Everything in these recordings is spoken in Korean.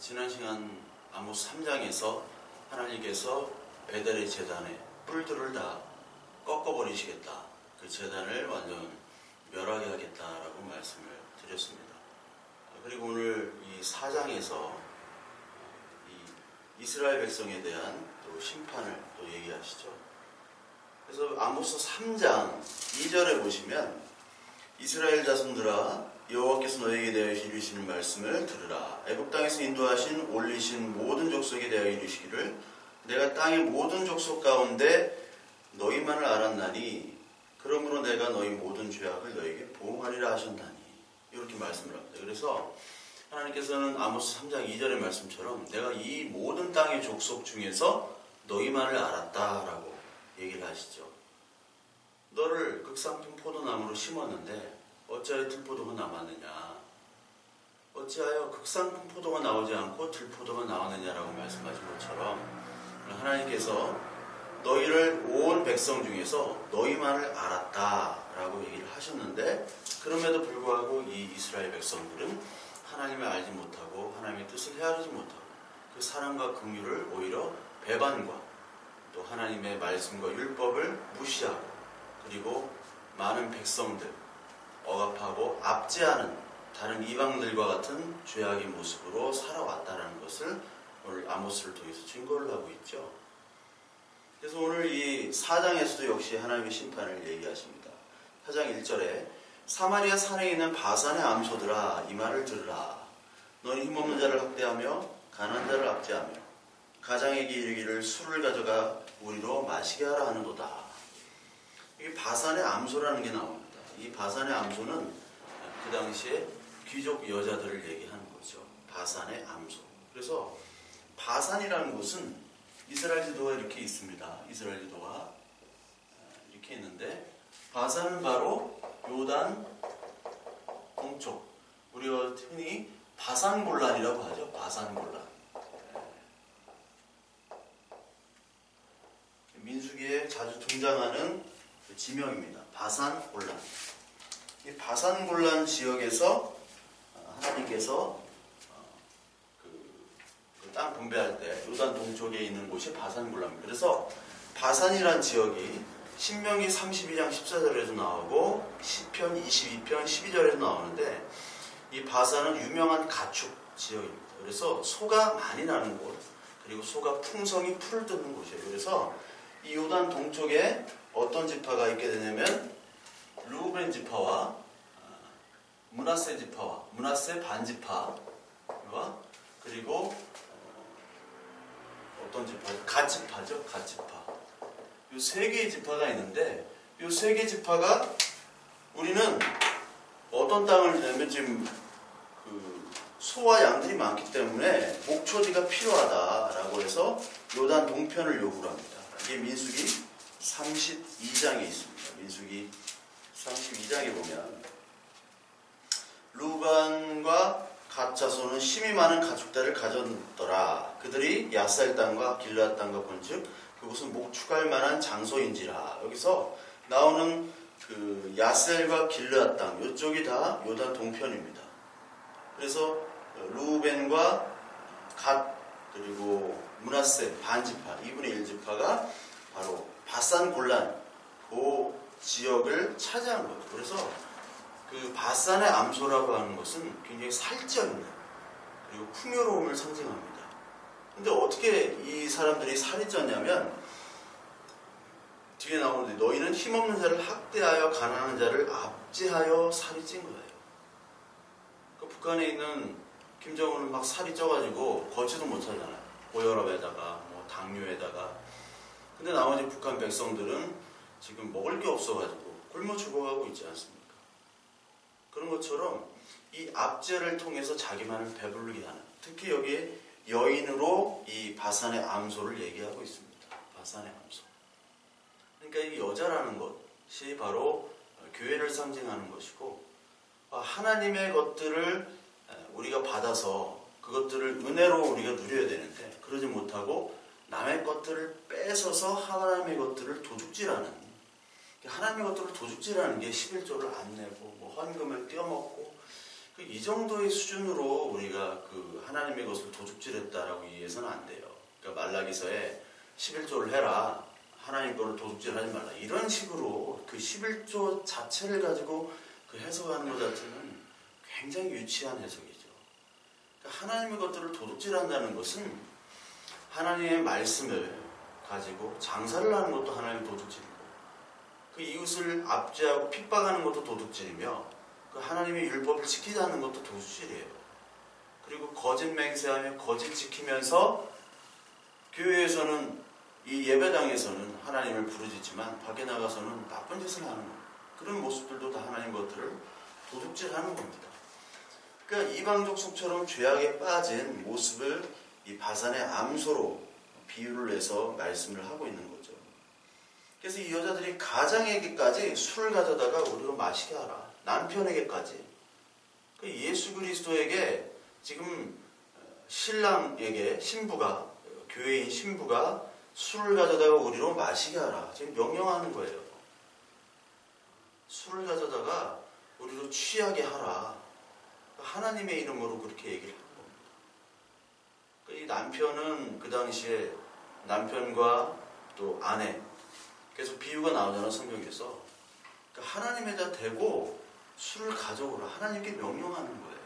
지난 시간 아모스 3장에서 하나님께서 베델의 제단에 뿔들을 다 꺾어버리시겠다. 그 제단을 완전 멸하게 하겠다라고 말씀을 드렸습니다. 그리고 오늘 이 4장에서 이스라엘 백성에 대한 또 심판을 또 얘기하시죠. 그래서 아모스 3장 2절에 보시면 이스라엘 자손들아 여호와께서 너에게 대하여 이루시는 말씀을 들으라. 애굽 땅에서 인도하신 올리신 모든 족속에 대하여 이루시기를 내가 땅의 모든 족속 가운데 너희만을 알았나니 그러므로 내가 너희 모든 죄악을 너에게 보응하리라 하셨나니 이렇게 말씀을 합니다. 그래서 하나님께서는 아모스 3장 2절의 말씀처럼 내가 이 모든 땅의 족속 중에서 너희만을 알았다라고 얘기를 하시죠. 너를 극상품 포도나무로 심었는데 어찌하여 들포도가 남았느냐, 어찌하여 극상품 포도가 나오지 않고 들포도가 나왔느냐라고 말씀하신 것처럼 하나님께서 너희를 온 백성 중에서 너희만을 알았다라고 얘기를 하셨는데 그럼에도 불구하고 이 이스라엘 백성들은 하나님을 알지 못하고 하나님의 뜻을 헤아리지 못하고 그 사랑과 긍휼을 오히려 배반과 또 하나님의 말씀과 율법을 무시하고 그리고 많은 백성들 억압하고 압제하는 다른 이방들과 같은 죄악의 모습으로 살아왔다는 것을 오늘 아모스를 통해서 증거를 하고 있죠. 그래서 오늘 이 4장에서도 역시 하나님의 심판을 얘기하십니다. 4장 1절에 사마리아 산에 있는 바산의 암소들아 이 말을 들으라. 너는 힘없는 자를 학대하며 가난한 자를 압제하며 가장에게 이르기를 술을 가져가 우리로 마시게 하라 하는도다. 이게 바산의 암소라는 게 나옵니다. 이 바산의 암소는 그 당시에 귀족 여자들을 얘기하는 거죠. 바산의 암소. 그래서 바산이라는 곳은 이스라엘 지도가 이렇게 있습니다. 이스라엘 지도가 이렇게 있는데 바산은 바로 요단 동쪽, 우리가 흔히 바산골란이라고 하죠. 바산골란. 민수기에 자주 등장하는 지명입니다. 바산골란. 이 바산골란 지역에서 하나님께서 땅 분배할 때 요단 동쪽에 있는 곳이 바산골란입니다. 그래서 바산이란 지역이 신명기 32장 14절에도 나오고 시편 22편 12절에도 나오는데 이 바산은 유명한 가축 지역입니다. 그래서 소가 많이 나는 곳 그리고 소가 풍성히 풀을 뜯는 곳이에요. 그래서 이 요단 동쪽에 어떤 지파가 있게 되냐면 르우벤 지파와 므낫세 지파와 므낫세 반지파와 그리고 어떤 지파? 갓지파죠. 갓지파. 이 세 개의 지파가 있는데 이 세 개의 지파가 우리는 어떤 땅을 내면 지금 소와 양들이 많기 때문에 목초지가 필요하다라고 해서 요단 동편을 요구를 합니다. 이게 민수기 32장에 있습니다. 민수기 32장에 보면 루반과 갓 자손은 심히 많은 가축들을 가졌더라. 그들이 야살 땅과 길르앗 땅과 본즉 그곳은 목축할 만한 장소인지라. 여기서 나오는 그 야셀과 길르앗 땅 이쪽이 다 요단 동편입니다. 그래서 루벤과 갓 그리고 므낫세 반지파 2분의 1지파가 바로 바산 골란 그 지역을 차지한 거예요. 그래서 그 바산의 암소라고 하는 것은 굉장히 살쪄있는 그리고 풍요로움을 상징합니다. 근데 어떻게 이 사람들이 살이 쪘냐면 뒤에 나오는데 너희는 힘없는 자를 학대하여 가난한 자를 압제하여 살이 찐 거예요. 그 북한에 있는 김정은은 막 살이 쪄가지고 걷지도 못하잖아요. 고혈압에다가 뭐 당뇨에다가. 근데 나머지 북한 백성들은 지금 먹을 게 없어가지고 굶어 죽어가고 있지 않습니까? 그런 것처럼 이 압제를 통해서 자기만을 배부르게 하는, 특히 여기에 여인으로 이 바산의 암소를 얘기하고 있습니다. 바산의 암소. 그러니까 이 여자라는 것이 바로 교회를 상징하는 것이고 하나님의 것들을 우리가 받아서 그것들을 은혜로 우리가 누려야 되는데 그러지 못하고 남의 것들을 뺏어서 하나님의 것들을 도둑질하는, 하나님의 것들을 도둑질하는 게 11조를 안 내고 뭐 헌금을 떼어먹고 이 정도의 수준으로 우리가 그 하나님의 것을 도둑질했다라고 이해해서는 안 돼요. 그러니까 말라기서에 11조를 해라. 하나님 거를 도둑질하지 말라. 이런 식으로 그 11조 자체를 가지고 그 해석하는 것 자체는 굉장히 유치한 해석이죠. 그러니까 하나님의 것들을 도둑질한다는 것은 하나님의 말씀을 가지고 장사를 하는 것도 하나님의 도둑질이고, 그 이웃을 압제하고 핍박하는 것도 도둑질이며, 그 하나님의 율법을 지키지 않는 것도 도둑질이에요. 그리고 거짓 맹세하며 거짓 지키면서 교회에서는, 이 예배당에서는 하나님을 부르짖지만 밖에 나가서는 나쁜 짓을 하는 것, 그런 모습들도 다 하나님 것들을 도둑질하는 겁니다. 그러니까 이방족 속처럼 죄악에 빠진 모습을 이 바산의 암소로 비유를 해서 말씀을 하고 있는 거죠. 그래서 이 여자들이 가장에게까지 술을 가져다가 우리로 마시게 하라. 남편에게까지. 예수 그리스도에게 지금 신랑에게 신부가, 교회인 신부가 술을 가져다가 우리로 마시게 하라. 지금 명령하는 거예요. 술을 가져다가 우리로 취하게 하라. 하나님의 이름으로 그렇게 얘기를 하는 겁니다. 이 남편은 그 당시에 남편과 또 아내, 계속 비유가 나오잖아요, 성경에서. 그러니까 하나님에다 대고 술을 가져오라. 하나님께 명령하는 거예요.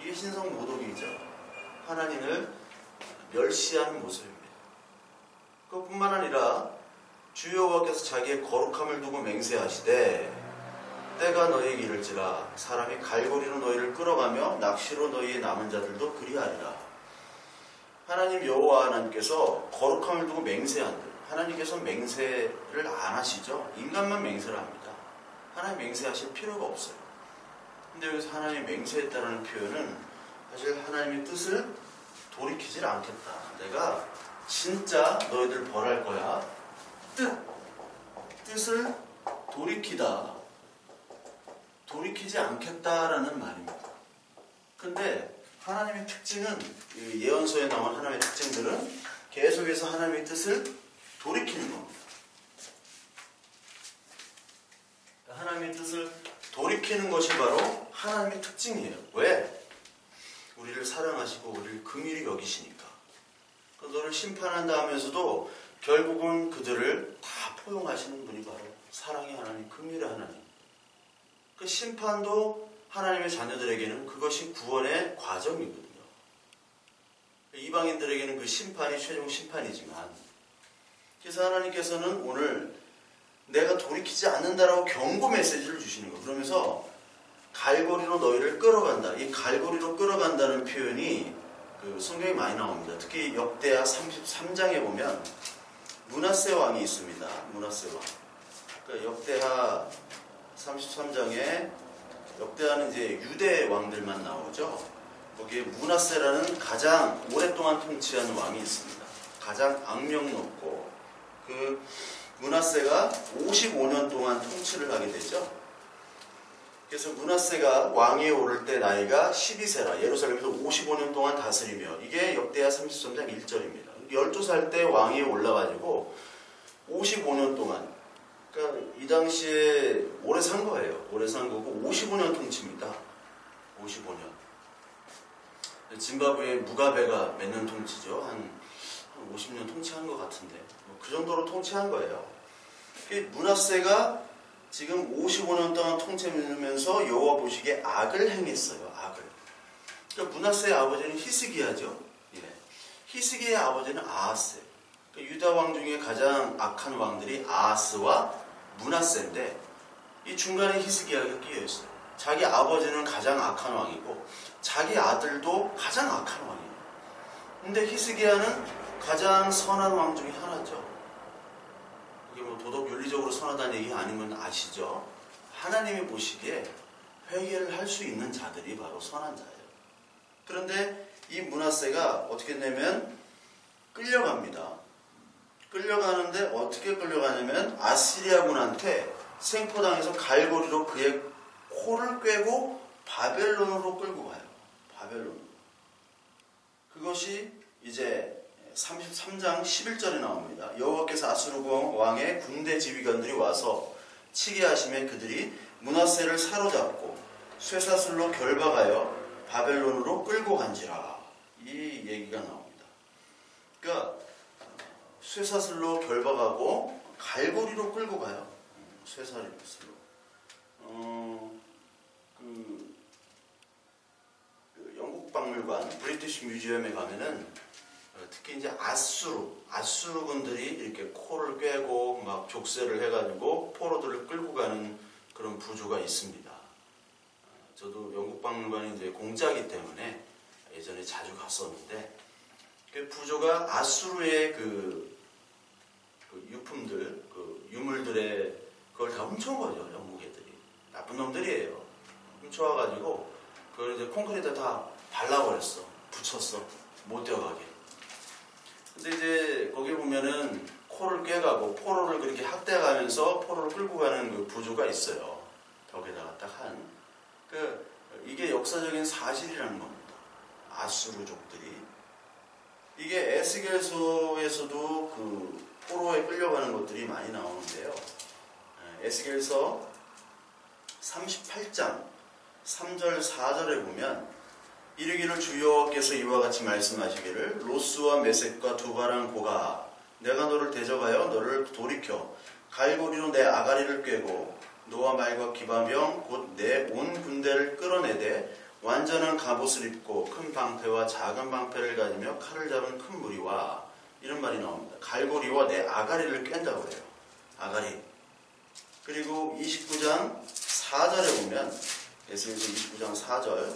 이게 신성 모독이죠. 하나님을 멸시하는 모습입니다. 그뿐만 아니라 주 여호와께서 자기의 거룩함을 두고 맹세하시되 때가 너희에게 이를지라 사람이 갈고리로 너희를 끌어가며 낚시로 너희의 남은 자들도 그리하리라. 하나님 여호와 하나님께서 거룩함을 두고 맹세한들, 하나님께서 맹세를 안 하시죠. 인간만 맹세를 합니다. 하나님 맹세하실 필요가 없어요. 근데 여기서 하나님 맹세했다는 표현은 사실 하나님의 뜻을 돌이키질 않겠다. 내가 진짜 너희들 벌할 거야. 뜻을 돌이키지 않겠다라는 말입니다. 근데 하나님의 특징은, 예언서에 나온 하나님의 특징들은 계속해서 하나님의 뜻을 돌이키는 겁니다. 하나님의 뜻을 돌이키는 것이 바로 하나님의 특징이에요. 왜? 우리를 사랑하시고 우리를 긍휼히 여기시니까. 너를 심판한다 하면서도 결국은 그들을 다 포용하시는 분이 바로 사랑의 하나님, 긍휼의 하나님. 그 심판도 하나님의 자녀들에게는 그것이 구원의 과정이거든요. 이방인들에게는 그 심판이 최종 심판이지만, 그래서 하나님께서는 오늘 내가 돌이키지 않는다라고 경고 메시지를 주시는 거예요. 그러면서 갈고리로 너희를 끌어간다. 이 갈고리로 끌어간다는 표현이 그 성경에 많이 나옵니다. 특히 역대하 33장에 보면 므낫세 왕이 있습니다. 므낫세 왕. 그러니까 역대하 33장에, 역대하는 이제 유대 왕들만 나오죠. 거기에 므낫세라는 가장 오랫동안 통치하는 왕이 있습니다. 가장 악명 높고, 그 므낫세가 55년 동안 통치를 하게 되죠. 그래서 므낫세가 왕위에 오를 때 나이가 12세라 예루살렘에서 55년 동안 다스리며, 이게 역대하 33장 1절입니다. 12살 때 왕위에 올라가지고 55년 동안, 그러니까 이 당시에 오래 산 거예요. 오래 산 거고 55년 통치입니다. 55년. 짐바브웨 무가베가 몇 년 통치죠? 한 50년 통치한 것 같은데, 그 정도로 통치한 거예요. 므낫세가 지금 55년 동안 통치하면서 여호와 보시기에 악을 행했어요. 악을. 그러니까 므낫세의 아버지는 히스기야죠. 예. 히스기야의 아버지는 아하스예요. 그러니까 유다 왕 중에 가장 악한 왕들이 아하스와 므낫세인데, 이 중간에 히스기야가 끼어 있어요. 자기 아버지는 가장 악한 왕이고 자기 아들도 가장 악한 왕이에요. 근데 히스기야는 가장 선한 왕 중에 하나죠. 이게 뭐 도덕 윤리적으로 선하다는 얘기 아닌 건 아시죠? 하나님이 보시기에 회개를 할 수 있는 자들이 바로 선한 자예요. 그런데 이 므낫세가 어떻게 되냐면 끌려갑니다. 끌려가는데 어떻게 끌려가냐면 아시리아군한테 생포당해서 갈고리로 그의 코를 꿰고 바벨론으로 끌고 가요. 바벨론. 그것이 이제 33장 11절에 나옵니다. 여호와께서 아수르 왕의 군대 지휘관들이 와서 치게 하심에 그들이 므낫세를 사로잡고 쇠사슬로 결박하여 바벨론으로 끌고 간지라. 이 얘기가 나옵니다. 그러니까 쇠사슬로 결박하고 갈고리로 끌고 가요. 쇠사슬로. 그 영국 박물관 브리티시 뮤지엄에 가면은 특히 이제 아수르군들이 이렇게 코를 꿰고 막 족쇄를 해가지고 포로들을 끌고 가는 그런 부조가 있습니다. 저도 영국 박물관이 이제 공짜기 때문에 예전에 자주 갔었는데 그 부조가 아수르의 그 유품들, 그 유물들의 그걸 다 훔쳐온 거죠. 영국 애들이 나쁜 놈들이에요. 훔쳐와가지고 그걸 이제 콘크리트에 다 발라버렸어. 붙였어. 못 뛰어가게. 근데 이제 거기 보면은 코를 꿰가고 포로를 그렇게 학대하면서 포로를 끌고 가는 그 부조가 있어요. 벽에다가 딱 한. 이게 역사적인 사실이라는 겁니다. 아수르족들이. 이게 에스겔서에서도 그 포로에 끌려가는 것들이 많이 나오는데요. 에스겔서 38장 3절 4절에 보면 이르기를 주 여호와께서 이와 같이 말씀하시기를 로스와 메섹과 두바랑 고가 내가 너를 대적하여 너를 돌이켜 갈고리로 내 아가리를 꿰고 노아 말과 기바병 곧 내 온 군대를 끌어내되 완전한 갑옷을 입고 큰 방패와 작은 방패를 가지며 칼을 잡은 큰 무리와 이런 말이 나옵니다. 갈고리와 내 아가리를 깬다고 그래요. 아가리. 그리고 29장 4절에 보면 에스겔서 29장 4절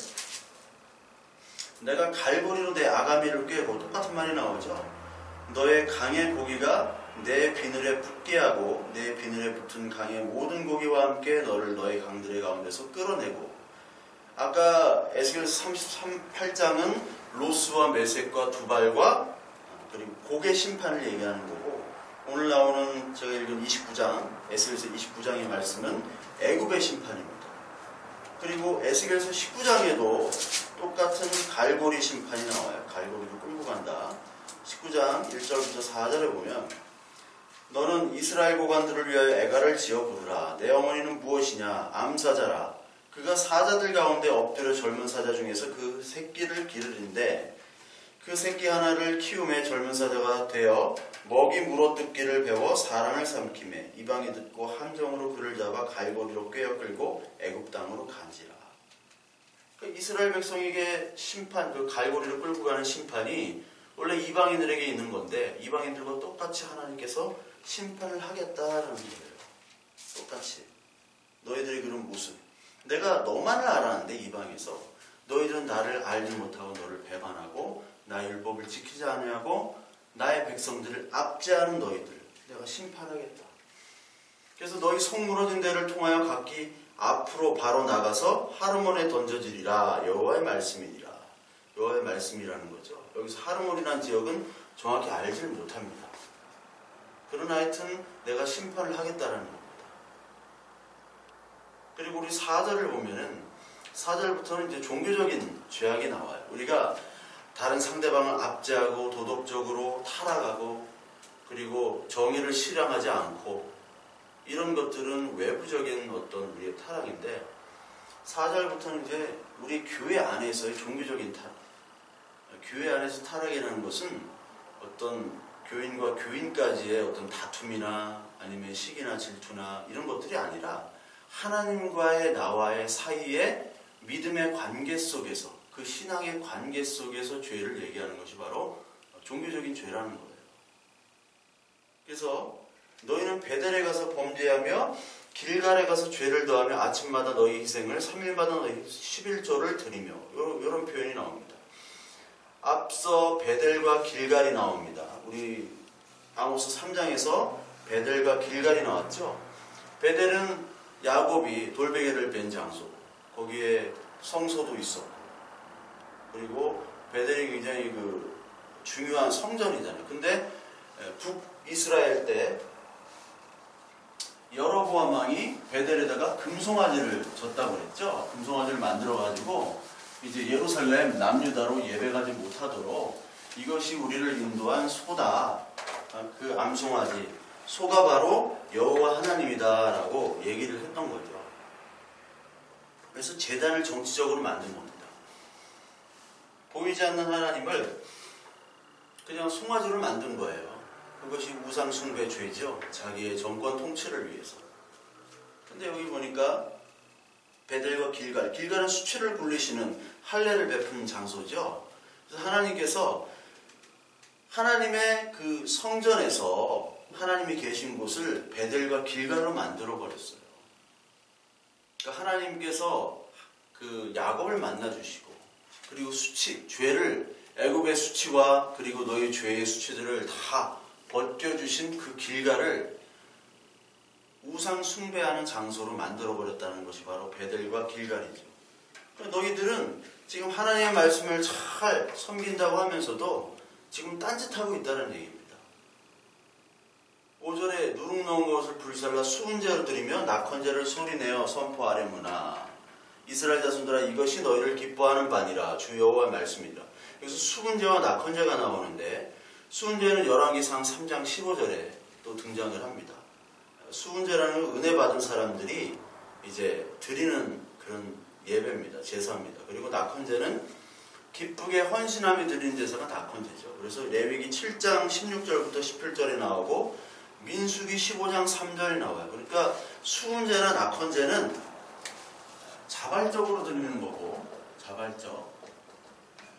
내가 갈고리로 내 아가미를 꿰고 똑같은 말이 나오죠. 너의 강의 고기가 내 비늘에 붙게 하고 내 비늘에 붙은 강의 모든 고기와 함께 너를 너의 강들의 가운데서 끌어내고 아까 에스겔서 38장은 로스와 메섹과 두발과 그리고 고개 심판을 얘기하는 거고 오늘 나오는 제가 읽은 29장 에스겔서 29장의 말씀은 애굽의 심판입니다. 그리고 에스겔서 19장에도 똑같은 갈고리 심판이 나와요. 갈고리로 끌고 간다. 19장 1절부터 4절에 보면 너는 이스라엘 고관들을 위하여 애가를 지어 부르라. 내 어머니는 무엇이냐? 암사자라. 그가 사자들 가운데 엎드려 젊은 사자 중에서 그 새끼를 기르는데 그 새끼 하나를 키움에 젊은 사자가 되어 먹이 물어뜯기를 배워 사람을 삼킴에 이방이 듣고 함정으로 그를 잡아 갈고리로 꿰어 끌고 애굽 땅으로 간지라. 그러니까 이스라엘 백성에게 심판, 그 갈고리로 끌고 가는 심판이 원래 이방인들에게 있는 건데 이방인들과 똑같이 하나님께서 심판을 하겠다라는 거예요. 똑같이. 너희들의 그런 모습. 내가 너만을 알았는데 이방에서 너희들은 나를 알지 못하고 너를 배반하고 나의 율법을 지키지 않냐고 나의 백성들을 압제하는 너희들 내가 심판하겠다. 그래서 너희 속물어진 데를 통하여 각기 앞으로 바로 나가서 하르몬에 던져지리라. 여호와의 말씀이니라. 여호와의 말씀이라는 거죠. 여기서 하르몬이라는 지역은 정확히 알지를 못합니다. 그러나 하여튼 내가 심판을 하겠다라는 겁니다. 그리고 우리 4절을 보면은 4절부터는 이제 종교적인 죄악이 나와요. 우리가 다른 상대방을 압제하고 도덕적으로 타락하고 그리고 정의를 실현하지 않고 이런 것들은 외부적인 어떤 우리의 타락인데 4절부터는 이제 우리 교회 안에서의 종교적인 타락. 교회 안에서 타락이라는 것은 어떤 교인과 교인까지의 어떤 다툼이나 아니면 시기나 질투나 이런 것들이 아니라 하나님과의 나와의 사이에 믿음의 관계 속에서 그 신앙의 관계 속에서 죄를 얘기하는 것이 바로 종교적인 죄라는 거예요. 그래서 너희는 베델에 가서 범죄하며 길갈에 가서 죄를 더하며 아침마다 너희 희생을 3일마다 너희 11조를 드리며 이런 표현이 나옵니다. 앞서 베델과 길갈이 나옵니다. 우리 아모스 3장에서 베델과 길갈이 나왔죠. 베델은 야곱이 돌베개를 벤 장소, 거기에 성소도 있었고 그리고 베델이 굉장히 그 중요한 성전이잖아요. 근데 북이스라엘 때 여로보암 왕이 베델에다가 금송아지를 졌다고 그랬죠. 금송아지를 만들어가지고 이제 예루살렘 남유다로 예배가지 못하도록 이것이 우리를 인도한 소다. 그 암송아지 소가 바로 여호와 하나님이다라고 얘기를 했던 거죠. 그래서 제단을 정치적으로 만든 겁니다. 보이지 않는 하나님을 그냥 송아지로 만든 거예요. 그것이 우상숭배 죄죠. 자기의 정권 통치를 위해서. 근데 여기 보니까 베델과 길갈은 수치를 굴리시는 할례를 베푸는 장소죠. 그래서 하나님께서 하나님의 그 성전에서 하나님이 계신 곳을 베델과 길갈로 만들어 버렸어요. 그러니까 하나님께서 그 야곱을 만나 주시고, 그리고 수치, 죄를, 애굽의 수치와 그리고 너희 죄의 수치들을 다 벗겨주신 그 길갈을 우상 숭배하는 장소로 만들어 버렸다는 것이 바로 베델과 길갈이죠. 너희들은 지금 하나님의 말씀을 잘 섬긴다고 하면서도 지금 딴짓하고 있다는 얘기입니다. 5절에 누룩 넣은 것을 불살라 수은제로 드리며 낙헌제를 소리내어 선포하려무나 이스라엘 자손들아 이것이 너희를 기뻐하는 바니라 주 여호와의 말씀이라. 여기서 수은제와 낙헌제가 나오는데, 수은제는 열왕기상 3장 15절에 또 등장을 합니다. 수은제라는 은혜 받은 사람들이 이제 드리는 그런 예배입니다. 제사입니다. 그리고 낙헌제는 기쁘게 헌신함이 드리는 제사가 낙헌제죠. 그래서 레위기 7장 16절부터 18절에 나오고 민수기 15장 3절에 나와요. 그러니까 수은제나 낙헌제는 자발적으로 드리는 거고, 자발적.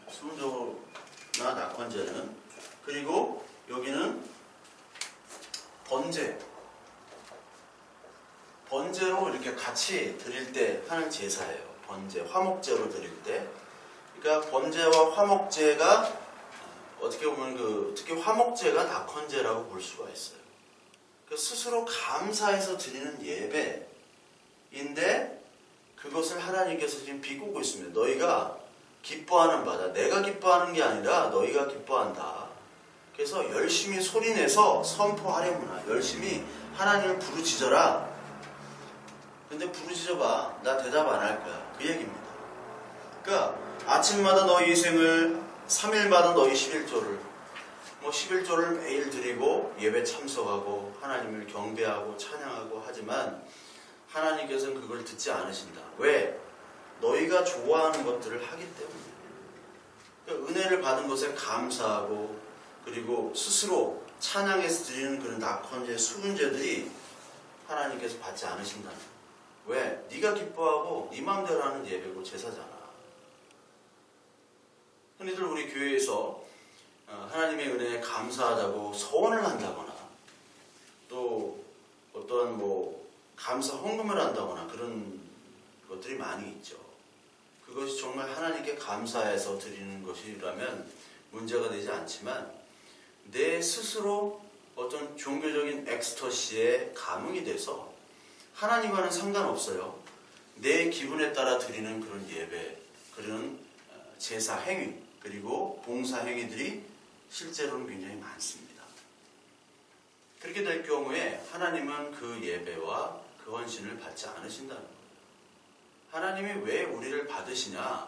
수은제나 낙헌제는. 그리고 여기는 번제로 이렇게 같이 드릴 때 하는 제사예요. 번제, 화목제로 드릴 때. 그러니까 번제와 화목제가 어떻게 보면 특히 화목제가 낙헌제라고 볼 수가 있어요. 스스로 감사해서 드리는 예배인데 그것을 하나님께서 지금 비꼬고 있습니다. 너희가 기뻐하는 바다. 내가 기뻐하는 게 아니라 너희가 기뻐한다. 그래서 열심히 소리내서 선포하려구나. 열심히 하나님을 부르짖어라. 근데 부르짖어봐. 나 대답 안 할 거야. 그 얘기입니다. 그러니까 아침마다 너희 생을, 3일마다 너희 11조를 11조를 매일 드리고 예배 참석하고 하나님을 경배하고 찬양하고 하지만 하나님께서는 그걸 듣지 않으신다. 왜? 너희가 좋아하는 것들을 하기 때문에. 그러니까 은혜를 받은 것에 감사하고 그리고 스스로 찬양해서 드리는 그런 낙헌제, 수은제들이 하나님께서 받지 않으신다는 거예요. 왜? 네가 기뻐하고 네 마음대로 하는 예배고 제사잖아. 흔히들 우리 교회에서 하나님의 은혜에 감사하다고 서원을 한다거나 또 어떠한 감사 헌금을 한다거나 그런 것들이 많이 있죠. 그것이 정말 하나님께 감사해서 드리는 것이라면 문제가 되지 않지만 내 스스로 어떤 종교적인 엑스터시에 감흥이 돼서 하나님과는 상관없어요. 내 기분에 따라 드리는 그런 예배, 그런 제사 행위, 그리고 봉사 행위들이 실제로는 굉장히 많습니다. 그렇게 될 경우에 하나님은 그 예배와 그 헌신을 받지 않으신다는 거예요. 하나님이 왜 우리를 받으시냐?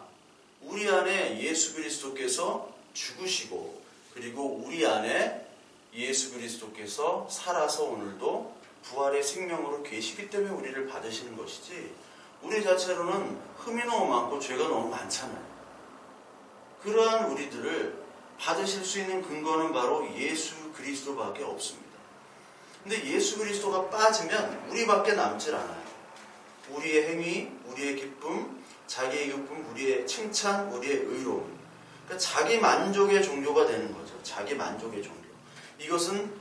우리 안에 예수 그리스도께서 죽으시고 그리고 우리 안에 예수 그리스도께서 살아서 오늘도 부활의 생명으로 계시기 때문에 우리를 받으시는 것이지, 우리 자체로는 흠이 너무 많고 죄가 너무 많잖아요. 그러한 우리들을 받으실 수 있는 근거는 바로 예수 그리스도밖에 없습니다. 근데 예수 그리스도가 빠지면 우리밖에 남질 않아요. 우리의 행위, 우리의 기쁨, 자기의 기쁨, 우리의 칭찬, 우리의 의로움. 그러니까 자기 만족의 종교가 되는 거죠. 자기 만족의 종교. 이것은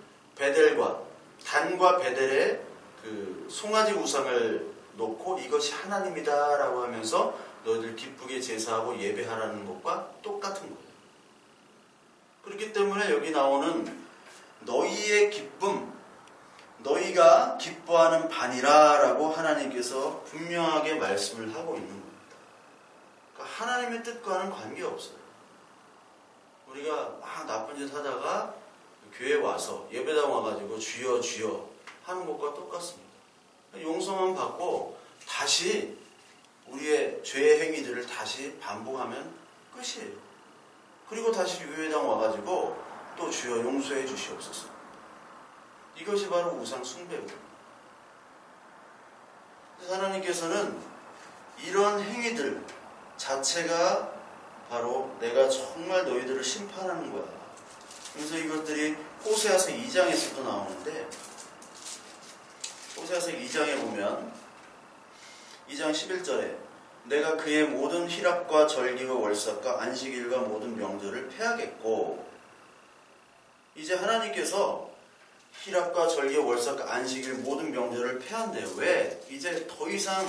단과 베델의 그 송아지 우상을 놓고 이것이 하나님이다라고 하면서 너희들 기쁘게 제사하고 예배하라는 것과 똑같은 거예요. 그렇기 때문에 여기 나오는 너희의 기쁨, 너희가 기뻐하는 바니라라고 하나님께서 분명하게 말씀을 하고 있는 겁니다. 그러니까 하나님의 뜻과는 관계없어요. 우리가 막 나쁜 짓 하다가 교회 와서 예배당 와가지고 주여 주여 하는 것과 똑같습니다. 용서만 받고 다시 우리의 죄의 행위들을 다시 반복하면 끝이에요. 그리고 다시 예배당 와가지고 또 주여 용서해 주시옵소서. 이것이 바로 우상 숭배입니다. 하나님께서는 이런 행위들 자체가 바로 내가 정말 너희들을 심판하는 거야. 그래서 이것들이 호세아서 2장에서도 나오는데, 호세아서 2장에 보면 2장 11절에 내가 그의 모든 희락과 절기와 월삭과 안식일과 모든 명절을 폐하겠고, 이제 하나님께서 희락과 절기와 월삭과 안식일 모든 명절을 폐한대요. 왜? 이제 더 이상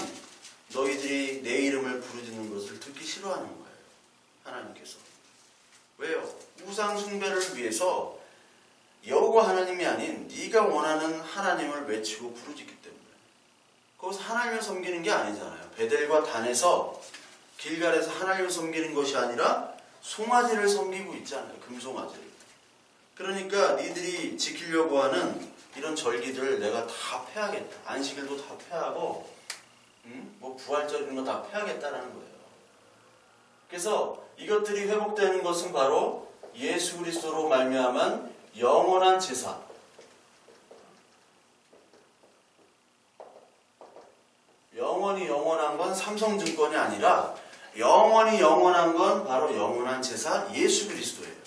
너희들이 내 이름을 부르짖는 것을 듣기 싫어하는 거예요. 하나님께서. 왜요? 우상 숭배를 위해서 여호와 하나님이 아닌 네가 원하는 하나님을 외치고 부르짖기 때문에. 거기서 하나님을 섬기는 게 아니잖아요. 베델과 단에서 길갈에서 하나님을 섬기는 것이 아니라 송아지를 섬기고 있잖아요. 금송아지를. 그러니까 니들이 지키려고 하는 이런 절기들 내가 다 폐하겠다. 안식일도 다 폐하고 뭐 부활절 이런 거 다 폐하겠다라는 거예요. 그래서 이것들이 회복되는 것은 바로 예수 그리스도로 말미암은 영원한 제사. 영원히 영원한 건 삼성증권이 아니라 영원히 영원한 건 바로 영원한 제사 예수 그리스도예요.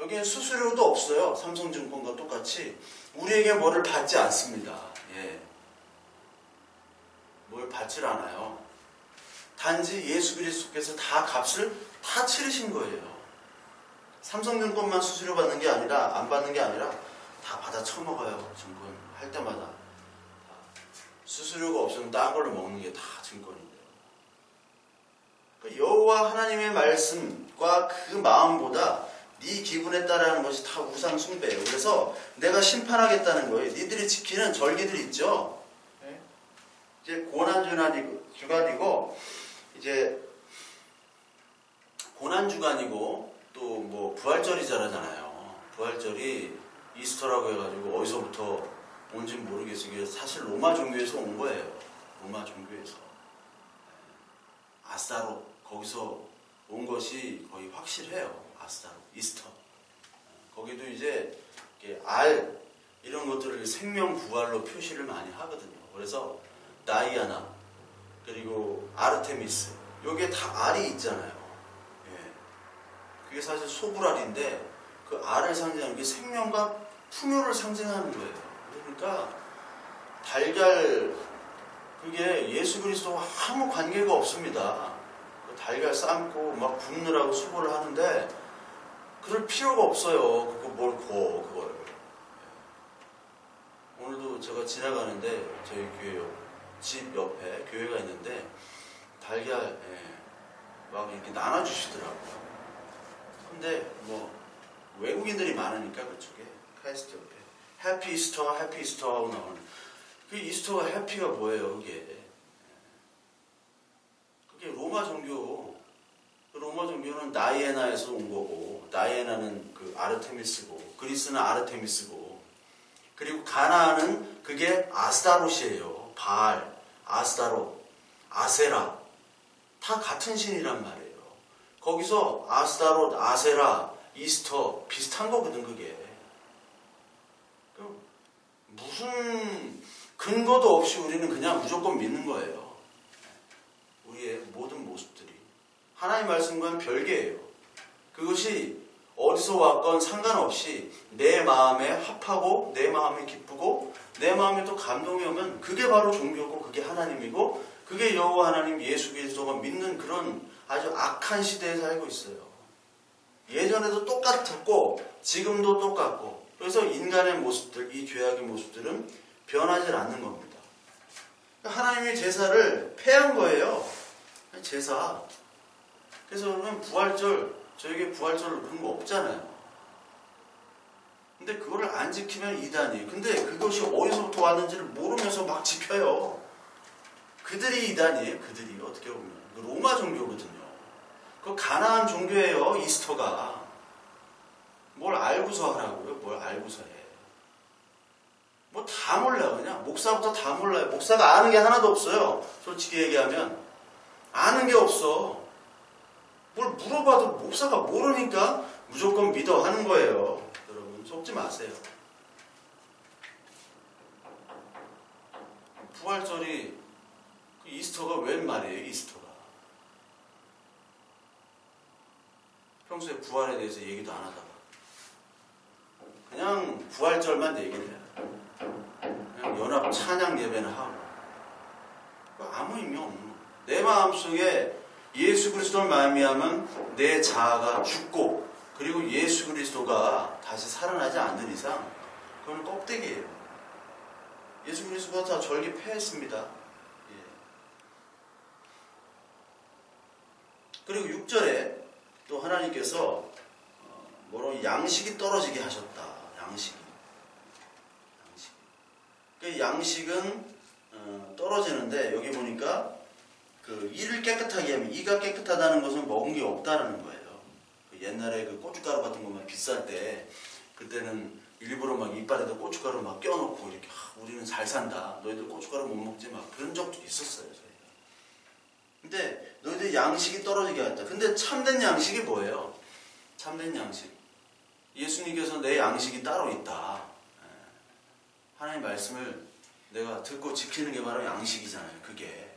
여기엔 수수료도 없어요. 삼성증권과 똑같이 우리에게 뭐를 받지 않습니다. 예. 뭘 받질 않아요. 단지 예수 그리스도께서 다 값을 다 치르신 거예요. 삼성증권만 수수료 받는 게 아니라, 안 받는 게 아니라 다 받아 처먹어요. 증권 할 때마다. 수수료가 없으면 딴 걸로 먹는 게 다 증권인데요. 그러니까 여호와 하나님의 말씀과 그 마음보다 네 기분에 따라하는 것이 다 우상 숭배예요. 그래서 내가 심판하겠다는 거예요. 니들이 지키는 절기들 있죠. 이제 고난주간이고 이제 고난주간이고 또 뭐 부활절이잖아요. 부활절이 이스터라고 해가지고 어디서부터 온지 모르겠어요. 이게 사실 로마 종교에서 온 거예요. 로마 종교에서. 아스타로 거기서 온 것이 거의 확실해요. 아스타로 이스터. 거기도 이제 알 이런 것들을 생명 부활로 표시를 많이 하거든요. 그래서 다이아나 그리고 아르테미스 요게 다 알이 있잖아요. 예. 그게 사실 소불알인데 그 알을 상징하는 게 생명과 풍요를 상징하는 거예요. 그러니까 달걀 그게 예수 그리스도와 아무 관계가 없습니다. 달걀 삶고 막 굽느라고 수고를 하는데 그럴 필요가 없어요. 그거 뭘 구워 그걸. 오늘도 제가 지나가는데 저희 교회 집 옆에 교회가 있는데 달걀 막 이렇게 나눠주시더라고요. 근데 뭐 외국인들이 많으니까 그쪽에 카이스트 옆에 해피 이스터 해피 이스터 하고 나오는 그 이스터가 해피가 뭐예요? 그게 로마 종교. 로마 종교는 다이애나에서 온 거고, 다이애나는 그 아르테미스고, 그리스는 아르테미스고, 그리고 가나안은 그게 아스타롯이에요. 바알, 아스타롯, 아세라 다 같은 신이란 말이에요. 거기서 아스타롯, 아세라, 이스터 비슷한 거거든 그게. 무슨 근거도 없이 우리는 그냥 무조건 믿는 거예요. 우리의 모든 모습들이 하나님의 말씀과는 별개예요. 그것이 어디서 왔건 상관없이 내 마음에 합하고 내 마음에 기쁘고 내 마음에 또 감동이 오면 그게 바로 종교고 그게 하나님이고 그게 여호와 하나님 예수 그리스도가 믿는 그런 아주 악한 시대에 살고 있어요. 예전에도 똑같았고 지금도 똑같고 그래서 인간의 모습들, 이 죄악의 모습들은 변하지 않는 겁니다. 하나님의 제사를 폐한 거예요. 제사. 그래서 그러면 부활절, 저에게 부활절 그런 거 없잖아요. 근데 그거를 안 지키면 이단이에요. 근데 그것이 어디서부터 왔는지를 모르면서 막 지켜요. 그들이 이단이에요. 그들이 어떻게 보면. 로마 종교거든요. 그 가나안 종교예요. 이스터가. 뭘 알고서 하라고요? 뭘 알고서 해. 뭐 다 몰라요. 그냥 목사부터 다 몰라요. 목사가 아는 게 하나도 없어요. 솔직히 얘기하면 아는 게 없어. 뭘 물어봐도 목사가 모르니까 무조건 믿어 하는 거예요. 여러분 속지 마세요. 부활절이 이스터가 웬 말이에요, 이스터가? 평소에 부활에 대해서 얘기도 안 하다가 그냥 부활절만 얘기를 해요. 그냥 연합 찬양 예배는 하고 아무 의미 없는 거예요. 내 마음속에 예수 그리스도를 말미암은 내 자아가 죽고 그리고 예수 그리스도가 다시 살아나지 않는 이상 그건 껍데기예요. 예수 그리스도가 다 절기 폐했습니다. 예. 그리고 6절에 또 하나님께서 뭐로 양식이 떨어지게 하셨다. 양식이. 그 양식은 떨어지는데 여기 보니까 그 이를 깨끗하게 하면 이가 깨끗하다는 것은 먹은 게 없다라는 거예요. 옛날에 그 고춧가루 같은 것만 비쌀 때 그때는 일부러 막 이빨에다 고춧가루 막 껴놓고 이렇게 우리는 잘 산다. 너희들 고춧가루 못 먹지 막 그런 적도 있었어요. 저희가. 근데 너희들 양식이 떨어지게 했다. 근데 참된 양식이 뭐예요? 참된 양식. 예수님께서 내 양식이 따로 있다. 하나님 말씀을 내가 듣고 지키는 게 바로 양식이잖아요. 그게.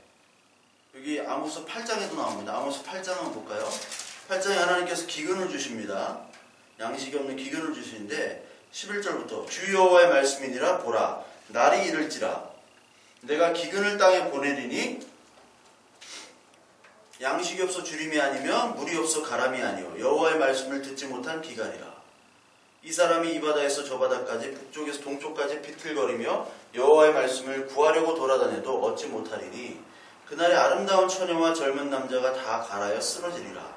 여기 아모스 8장에도 나옵니다. 아모스 8장 한번 볼까요? 8장에 하나님께서 기근을 주십니다. 양식이 없는 기근을 주시는데 11절부터 주 여호와의 말씀이니라 보라 날이 이를지라 내가 기근을 땅에 보내리니 양식이 없어 주림이 아니며 물이 없어 가람이 아니요 여호와의 말씀을 듣지 못한 기간이라. 이 사람이 이 바다에서 저 바다까지 북쪽에서 동쪽까지 비틀거리며 여호와의 말씀을 구하려고 돌아다녀도 얻지 못하리니 그날에 아름다운 처녀와 젊은 남자가 다 갈아여 쓰러지리라.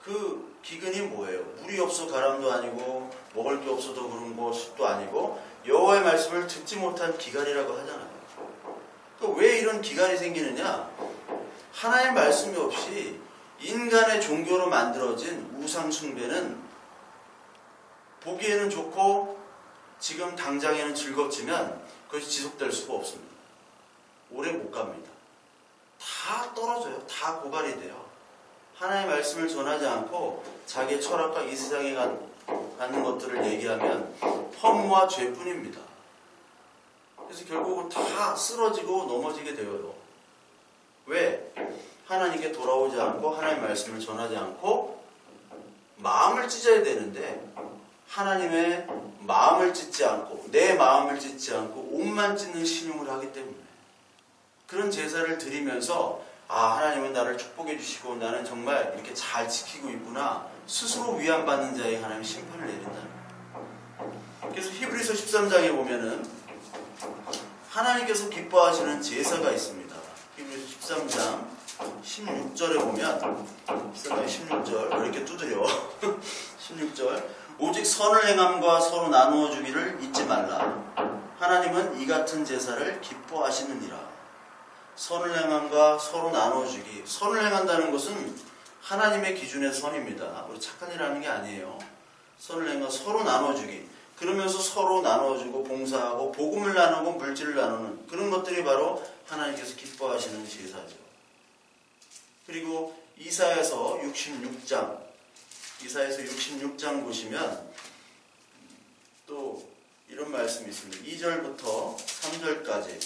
그 기근이 뭐예요? 물이 없어 가람도 아니고 먹을 게 없어도 그런 것도 아니고 여호와의 말씀을 듣지 못한 기간이라고 하잖아요. 왜 이런 기간이 생기느냐? 하나님의 말씀이 없이 인간의 종교로 만들어진 우상 숭배는 보기에는 좋고 지금 당장에는 즐겁지만 그것이 지속될 수가 없습니다. 오래 못 갑니다. 다 떨어져요. 다 고갈이 돼요. 하나님의 말씀을 전하지 않고 자기의 철학과 이 세상에 갖는 것들을 얘기하면 허무와 죄뿐입니다. 그래서 결국은 다 쓰러지고 넘어지게 되어요. 왜? 하나님께 돌아오지 않고 하나님의 말씀을 전하지 않고 마음을 찢어야 되는데 하나님의 마음을 찢지 않고 내 마음을 찢지 않고 옷만 찢는 신용을 하기 때문에 그런 제사를 드리면서 하나님은 나를 축복해 주시고 나는 정말 이렇게 잘 지키고 있구나 스스로 위안받는 자에게 하나님이 심판을 내린다는 거예요. 그래서 히브리서 13장에 보면은 하나님께서 기뻐하시는 제사가 있습니다. 히브리서 13장 16절에 보면 13장 16절 이렇게 두드려 16절 오직 선을 행함과 서로 나누어 주기를 잊지 말라. 하나님은 이 같은 제사를 기뻐하시느니라. 선을 행함과 서로 나눠주기. 선을 행한다는 것은 하나님의 기준의 선입니다. 우리 착한 일 하는 게 아니에요. 선을 행하 서로 나눠주기. 그러면서 서로 나눠주고 봉사하고 복음을 나누고 물질을 나누는 그런 것들이 바로 하나님께서 기뻐하시는 제사죠. 그리고 이사야서 66장 보시면 또 이런 말씀이 있습니다. 2절부터 3절까지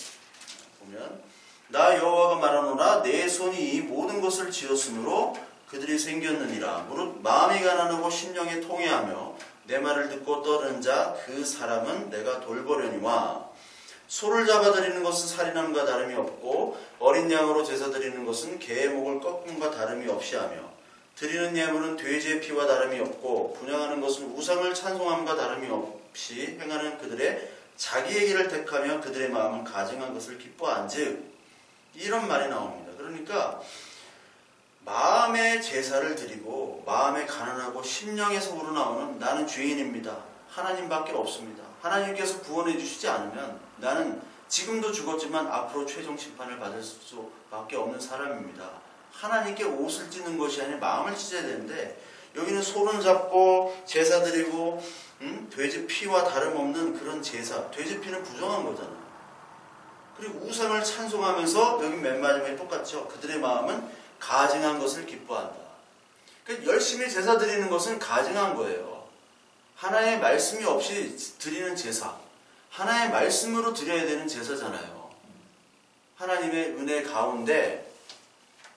보면 나 여호와가 말하노라 내 손이 이 모든 것을 지었으므로 그들이 생겼느니라. 무릇 마음이 가난하고 심령이 통회하며 내 말을 듣고 떠드는 자 그 사람은 내가 돌보려니와 소를 잡아드리는 것은 살인함과 다름이 없고 어린 양으로 제사 드리는 것은 개의 목을 꺾음과 다름이 없이 하며 드리는 예물은 돼지의 피와 다름이 없고 분향하는 것은 우상을 찬송함과 다름이 없이 행하는 그들의 자기의 길을 택하며 그들의 마음은 가증한 것을 기뻐한즉 이런 말이 나옵니다. 그러니까 마음의 제사를 드리고 마음에 가난하고 심령에서 우러나오는 나는 죄인입니다. 하나님밖에 없습니다. 하나님께서 구원해 주시지 않으면 나는 지금도 죽었지만 앞으로 최종 심판을 받을 수밖에 없는 사람입니다. 하나님께 옷을 찢는 것이 아니라 마음을 찢어야 되는데 여기는 소를 잡고 제사 드리고 돼지 피와 다름없는 그런 제사. 돼지 피는 부정한 거잖아요. 그리고 우상을 찬송하면서 여기 맨 마지막에 똑같죠. 그들의 마음은 가증한 것을 기뻐한다. 그러니까 열심히 제사 드리는 것은 가증한 거예요. 하나의 말씀이 없이 드리는 제사. 하나의 말씀으로 드려야 되는 제사잖아요. 하나님의 은혜 가운데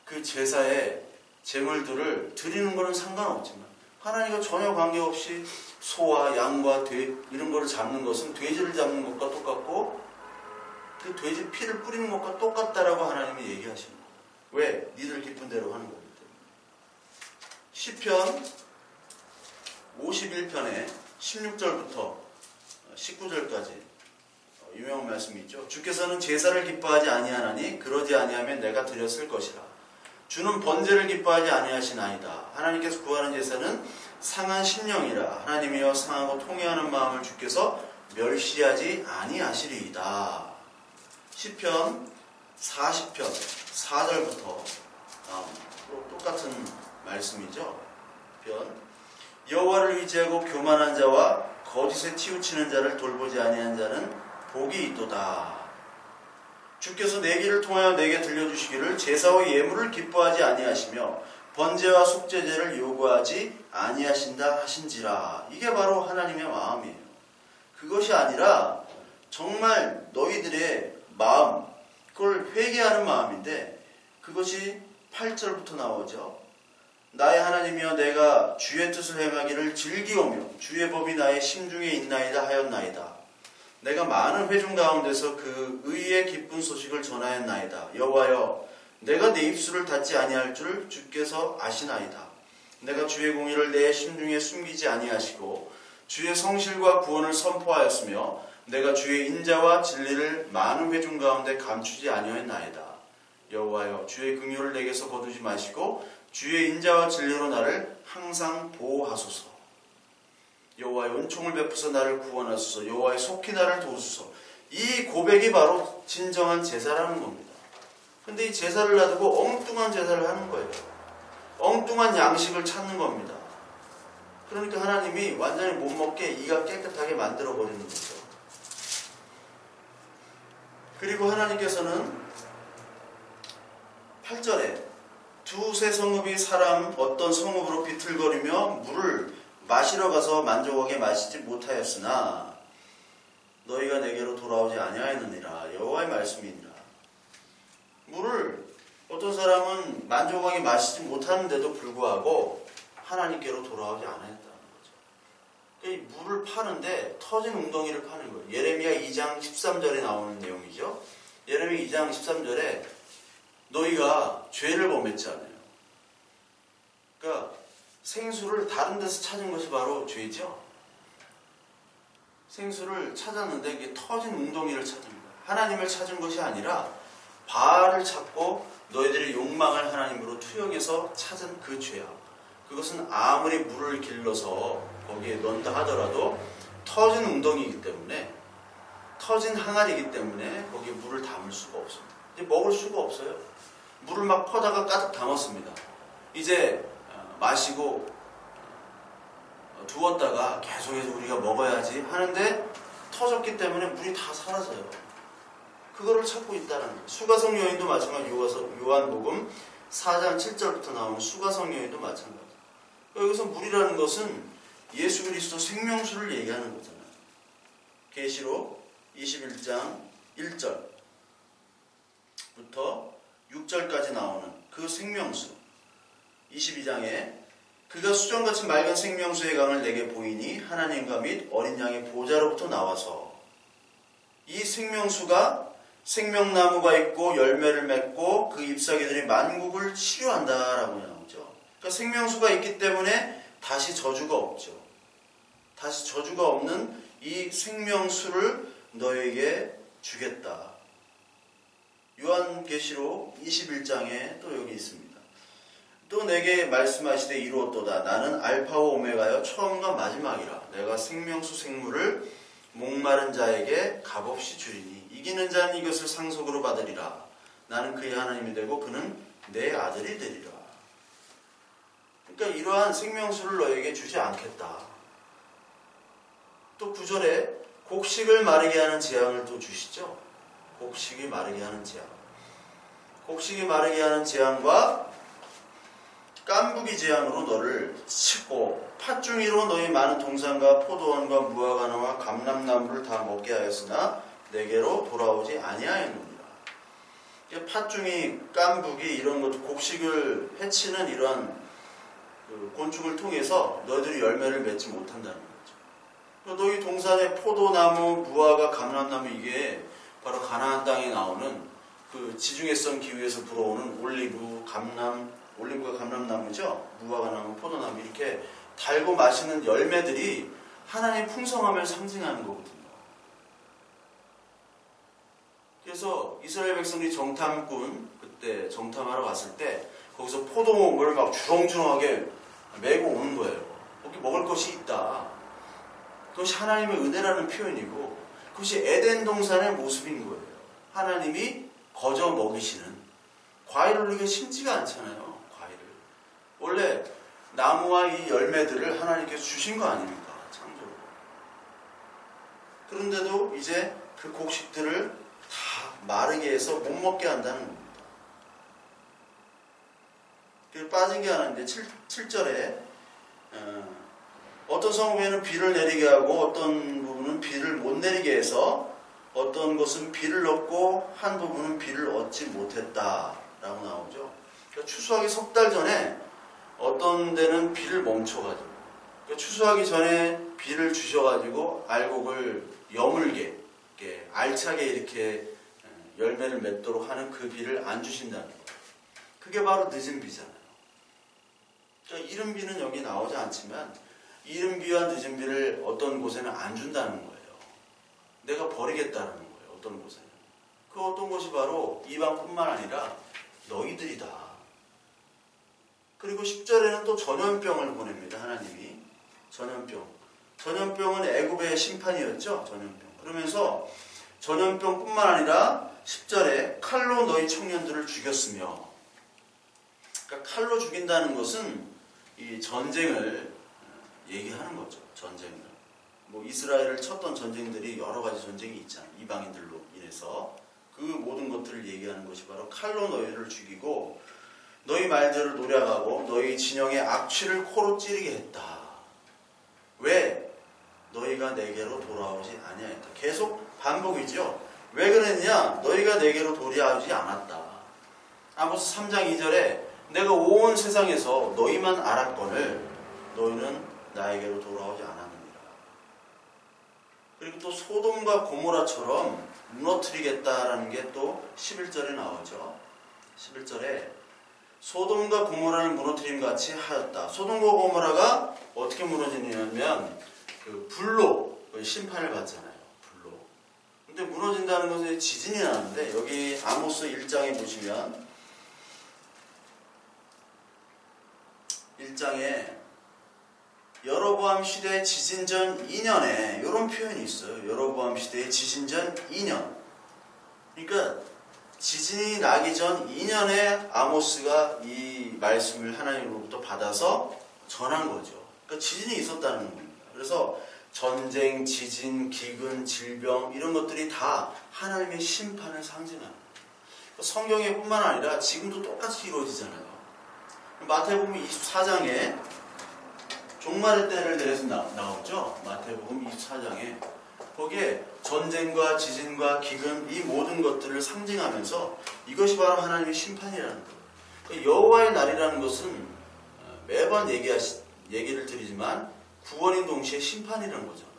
그 제사의 제물들을 드리는 것은 상관없지만 하나님과 전혀 관계없이 소와 양과 돼 이런 거를 잡는 것은 돼지를 잡는 것과 똑같고 그 돼지 피를 뿌리는 것과 똑같다라고 하나님이 얘기하시는 거예요. 왜? 니들 기쁜 대로 하는 거기 때문에. 시편 51편에 16절부터 19절까지 유명한 말씀이 있죠. 주께서는 제사를 기뻐하지 아니하나니 그러지 아니하면 내가 드렸을 것이라. 주는 번제를 기뻐하지 아니하시나이다. 하나님께서 구하는 제사는 상한 심령이라. 하나님이여 상하고 통회하는 마음을 주께서 멸시하지 아니하시리이다. 시편 40편 4절부터 똑같은 말씀이죠. 여호와를 의지하고 교만한 자와 거짓에 치우치는 자를 돌보지 아니한 자는 복이 있도다. 주께서 내 길을 통하여 내게 들려주시기를 제사와 예물을 기뻐하지 아니하시며 번제와 속죄제를 요구하지 아니하신다 하신지라. 이게 바로 하나님의 마음이에요. 그것이 아니라 정말 너희들의 마음, 그걸 회개하는 마음인데 그것이 8절부터 나오죠. 나의 하나님이여 내가 주의 뜻을 행하기를 즐기오며 주의 법이 나의 심중에 있나이다 하였나이다. 내가 많은 회중 가운데서 그 의의 기쁜 소식을 전하였나이다. 여호와여 내가 내 입술을 닫지 아니할 줄 주께서 아시나이다. 내가 주의 공의를 내 심중에 숨기지 아니하시고 주의 성실과 구원을 선포하였으며 내가 주의 인자와 진리를 많은 회중 가운데 감추지 아니하였나이다. 여호와여 주의 긍휼을 내게서 거두지 마시고 주의 인자와 진리로 나를 항상 보호하소서. 여호와의 은총을 베푸서 나를 구원하소서. 여호와의 속히 나를 도우소서. 이 고백이 바로 진정한 제사라는 겁니다. 근데 이 제사를 놔두고 엉뚱한 제사를 하는 거예요. 엉뚱한 양식을 찾는 겁니다. 그러니까 하나님이 완전히 못 먹게 이가 깨끗하게 만들어 버리는 거죠. 그리고 하나님께서는 8절에 두세 성읍이 사람 어떤 성읍으로 비틀거리며 물을 마시러 가서 만족하게 마시지 못하였으나 너희가 내게로 돌아오지 아니하였느니라. 여호와의 말씀이니라. 물을 어떤 사람은 만족하게 마시지 못하는데도 불구하고 하나님께로 돌아오지 않았다는 거죠. 이 물을 파는데 터진 웅덩이를 파는 거예요. 예레미야 2장 13절에 나오는 내용이죠. 예레미야 2장 13절에 너희가 죄를 범했잖아요. 그러니까 생수를 다른 데서 찾은 것이 바로 죄죠. 생수를 찾았는데 이게 터진 웅덩이를 찾은 거예요. 하나님을 찾은 것이 아니라 바알을 찾고 너희들의 욕망을 하나님으로 투영해서 찾은 그 죄야. 그것은 아무리 물을 길러서 거기에 넣는다 하더라도 터진 웅덩이이기 때문에, 터진 항아리이기 때문에 거기에 물을 담을 수가 없습니다. 이제 먹을 수가 없어요. 물을 막 퍼다가 가득 담았습니다. 이제 마시고 두었다가 계속해서 우리가 먹어야지 하는데 터졌기 때문에 물이 다 사라져요. 그거를 찾고 있다는 거예요. 수가성 여인도 마찬가지고 요한복음 4장 7절부터 나오는 수가성 여인도 마찬가지예요. 여기서 물이라는 것은 예수 그리스도 생명수를 얘기하는 거잖아요. 계시록 21장 1절부터 6절까지 나오는 그 생명수. 22장에 그가 수정같이 맑은 생명수의 강을 내게 보이니 하나님과 및 어린 양의 보좌로부터 나와서 이 생명수가 생명나무가 있고 열매를 맺고 그 잎사귀들이 만국을 치료한다라고 나오죠. 그러니까 생명수가 있기 때문에 다시 저주가 없죠. 다시 저주가 없는 이 생명수를 너에게 주겠다. 요한계시록 21장에 또 여기 있습니다. 또 내게 말씀하시되 이루었도다. 나는 알파와 오메가여 처음과 마지막이라. 내가 생명수 생물을 목마른 자에게 값없이 주리니 이기는 자는 이것을 상속으로 받으리라. 나는 그의 하나님이 되고 그는 내 아들이 되리라. 그러니까 이러한 생명수를 너에게 주지 않겠다. 또 9절에 곡식을 마르게 하는 재앙을 또 주시죠. 곡식이 마르게 하는 재앙. 곡식이 마르게 하는 재앙과 깐부기 재앙으로 너를 치고 팥중이로 너희 많은 동산과 포도원과 무화과나무와 감람나무를 다 먹게 하였으나 내게로 돌아오지 아니하였느니라. 팥중이, 깐부기 이런 것 곡식을 해치는 이러한 그 곤충을 통해서 너희들이 열매를 맺지 못한다는 거죠. 너희 동산의 포도나무, 무화과, 감람나무 이게 바로 가나안 땅에 나오는 그 지중해성 기후에서 불어오는 올리브가 감람나무죠. 무화과나무, 포도나무 이렇게 달고 맛있는 열매들이 하나님의 풍성함을 상징하는 거거든요. 그래서 이스라엘 백성들이 그때 정탐하러 갔을 때 거기서 포도를 막 주렁주렁하게 메고 오는 거예요. 거기 먹을 것이 있다. 그것이 하나님의 은혜라는 표현이고 그것이 에덴 동산의 모습인 거예요. 하나님이 거저 먹이시는 과일을 우리가 심지가 않잖아요. 과일을. 원래 나무와 이 열매들을 하나님께서 주신 거 아닙니까? 창조로. 그런데도 이제 그 곡식들을 다 마르게 해서 못 먹게 한다는 겁니다. 그래서 빠진 게 하나인데 7절에 어떤 성읍에는 비를 내리게 하고 어떤 부분은 비를 못 내리게 해서 어떤 것은 비를 얻고 한 부분은 비를 얻지 못했다라고 나오죠. 그러니까 추수하기 석 달 전에 어떤 데는 비를 멈춰가지고 그러니까 추수하기 전에 비를 주셔가지고 알곡을 여물게 이렇게 알차게 이렇게 열매를 맺도록 하는 그 비를 안 주신다는 거예요. 그게 바로 늦은 비잖아요. 그러니까 이른 비는 여기 나오지 않지만 이른 비와 늦은 비를 어떤 곳에는 안 준다는 거예요. 내가 버리겠다는 거예요. 어떤 곳에는. 그 어떤 곳이 바로 이방뿐만 아니라 너희들이다. 그리고 10절에는 또 전염병을 보냅니다. 하나님이. 전염병. 전염병은 애굽의 심판이었죠. 전염병. 그러면서 전염병뿐만 아니라 10절에 칼로 너희 청년들을 죽였으며 그러니까 칼로 죽인다는 것은 이 전쟁을 얘기하는 거죠. 전쟁을. 뭐 이스라엘을 쳤던 전쟁들이 여러 가지 전쟁이 있잖아요. 이방인들로 인해서. 그 모든 것들을 얘기하는 것이 바로 칼로 너희를 죽이고 너희 말들을 노략하고 너희 진영의 악취를 코로 찌르게 했다. 왜? 너희가 내게로 돌아오지 아니하였다. 계속 반복이죠. 왜 그랬냐? 너희가 내게로 돌아오지 않았다. 아모스 3장 2절에 내가 온 세상에서 너희만 알았거늘 너희는 나에게로 돌아오지 않았느니라. 그리고 또 소돔과 고모라처럼 무너뜨리겠다라는 게 또 11절에 나오죠. 11절에 소돔과 고모라를 무너뜨림 같이 하였다. 소돔과 고모라가 어떻게 무너지냐면 그 불로 심판을 받잖아요. 불로. 근데 무너진다는 것은 지진이 나는데 여기 아모스 1장에 보시면 1장에 여로보암 시대 지진 전 2년에 이런 표현이 있어요. 여로보암 시대의 지진 전 2년. 그러니까 지진이 나기 전 2년에 아모스가 이 말씀을 하나님으로부터 받아서 전한 거죠. 그러니까 지진이 있었다는 겁니다. 그래서 전쟁, 지진, 기근, 질병 이런 것들이 다 하나님의 심판을 상징하는 거예요. 성경에 뿐만 아니라 지금도 똑같이 이루어지잖아요. 마태복음 24장에 종말의 때를 대해서 나오죠. 마태복음 24장에 거기에 전쟁과 지진과 기근 이 모든 것들을 상징하면서 이것이 바로 하나님의 심판이라는 거예요. 그러니까 여호와의 날이라는 것은 매번 얘기를 드리지만 구원인 동시에 심판이라는 거잖아요.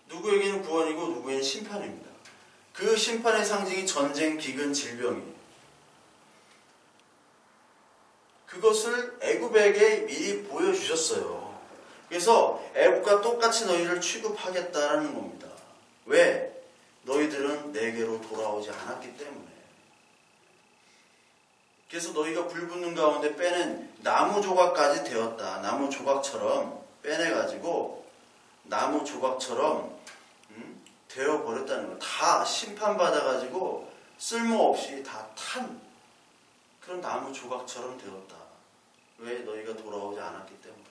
누구에게는 구원이고 누구에게는 심판입니다. 그 심판의 상징이 전쟁, 기근, 질병이에요. 그것을 애굽에게 미리 보여주셨어요. 그래서 애굽과 똑같이 너희를 취급하겠다라는 겁니다. 왜? 너희들은 내게로 돌아오지 않았기 때문에. 그래서 너희가 불붙는 가운데 빼낸 나무 조각까지 되었다. 나무 조각처럼 빼내가지고 나무 조각처럼 되어버렸다는 거예요. 다 심판받아가지고 쓸모없이 다 탄 그런 나무 조각처럼 되었다. 왜? 너희가 돌아오지 않았기 때문에.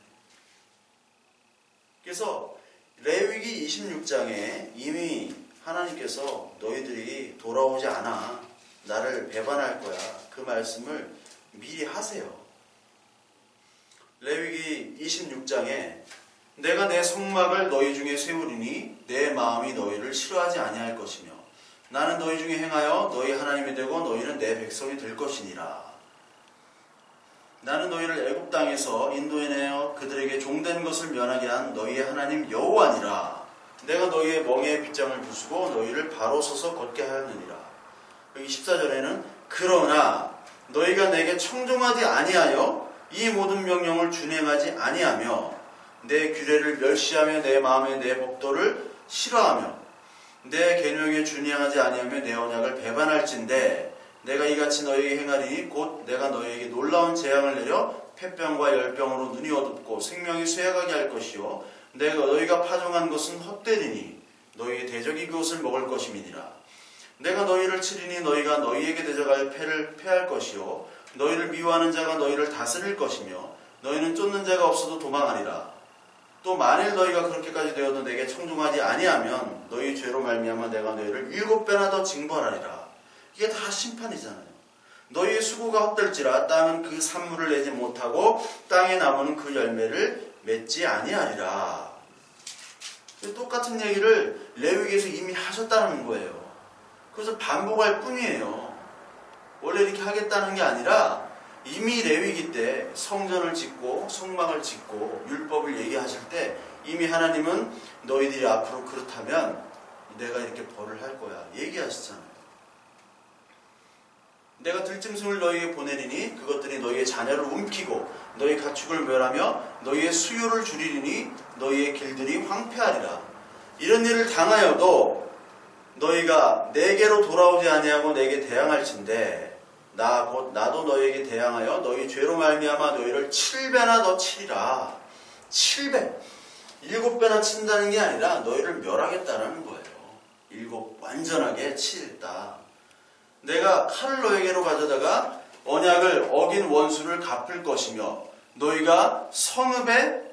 그래서 레위기 26장에 이미 하나님께서 너희들이 돌아오지 않아 나를 배반할 거야. 그 말씀을 미리 하세요. 레위기 26장에 내가 내 성막을 너희 중에 세우리니 내 마음이 너희를 싫어하지 아니할 것이며 나는 너희 중에 행하여 너희 하나님이 되고 너희는 내 백성이 될 것이니라. 나는 너희를 애굽 땅에서 인도해내어 그들에게 종된 것을 면하게 한 너희의 하나님 여호와니라. 내가 너희의 멍에의 빗장을 부수고 너희를 바로 서서 걷게 하였느니라. 여기 14절에는 그러나 너희가 내게 청종하지 아니하여 이 모든 명령을 준행하지 아니하며 내 규례를 멸시하며 내 마음에 내 법도를 싫어하며 내 계명에 준행하지 아니하며 내 언약을 배반할진대 내가 이같이 너희에게 행하리니 곧 내가 너희에게 놀라운 재앙을 내려 폐병과 열병으로 눈이 어둡고 생명이 쇠약하게 할 것이요 내가 너희가 파종한 것은 헛되리니 너희의 대적이 그것을 먹을 것임이니라. 내가 너희를 치리니 너희가 너희에게 대적할 패를 패할 것이요 너희를 미워하는 자가 너희를 다스릴 것이며 너희는 쫓는 자가 없어도 도망하리라. 또 만일 너희가 그렇게까지 되어도 내게 청종하지 아니하면 너희 죄로 말미암아 내가 너희를 7배나 더 징벌하리라. 이게 다 심판이잖아요. 너희의 수고가 헛될지라 땅은 그 산물을 내지 못하고 땅의 나무는 그 열매를 맺지 아니하리라. 똑같은 얘기를 레위기에서 이미 하셨다는 거예요. 그래서 반복할 뿐이에요. 원래 이렇게 하겠다는 게 아니라 이미 레위기 때 성전을 짓고 성막을 짓고 율법을 얘기하실 때 이미 하나님은 너희들이 앞으로 그렇다면 내가 이렇게 벌을 할 거야 얘기하시잖아요. 내가 들짐승을 너희에게 보내리니 그것들이 너희의 자녀를 움키고 너희 가축을 멸하며 너희의 수요를 줄이리니 너희의 길들이 황폐하리라. 이런 일을 당하여도 너희가 내게로 돌아오지 아니하고 내게 대항할진대 나도 너희에게 대항하여 너희 죄로 말미암아 너희를 7배나 더 치리라. 7배 7배나 친다는 게 아니라 너희를 멸하겠다는 거예요. 7 완전하게 치겠다. 내가 칼을 너희에게로 가져다가 언약을 어긴 원수를 갚을 것이며 너희가 성읍에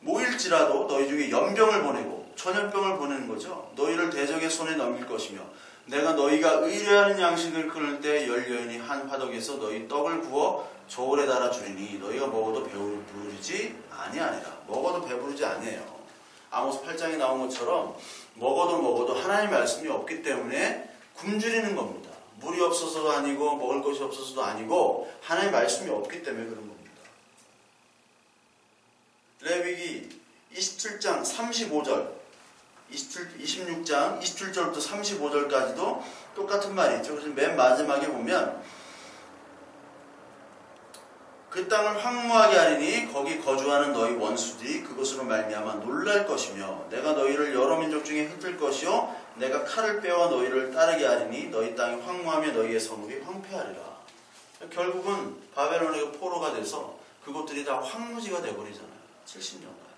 모일지라도 너희 중에 연병을 보내고 전염병을 보내는 거죠. 너희를 대적의 손에 넘길 것이며 내가 너희가 의뢰하는 양식을 끊을 때 열여인이 한 화덕에서 너희 떡을 구워 저울에 달아 주리니 너희가 먹어도 배부르지 아니하니라. 먹어도 배부르지 아니에요. 아모스 8장에 나온 것처럼 먹어도 하나님의 말씀이 없기 때문에 굶주리는 겁니다. 물이 없어서도 아니고 먹을 것이 없어서도 아니고 하나님의 말씀이 없기 때문에 그런 겁니다. 레위기 27장 35절 26장 27절부터 35절까지도 똑같은 말이 있죠. 그래서 맨 마지막에 보면 그 땅을 황무하게 하리니 거기 거주하는 너희 원수들이 그것으로 말미암아 놀랄 것이며 내가 너희를 여러 민족 중에 흩을 것이요 내가 칼을 빼어 너희를 따르게 하리니 너희 땅이 황무하며 너희의 성읍이 황폐하리라. 결국은 바벨론의 포로가 돼서 그곳들이 다 황무지가 되어버리잖아요. 70년간.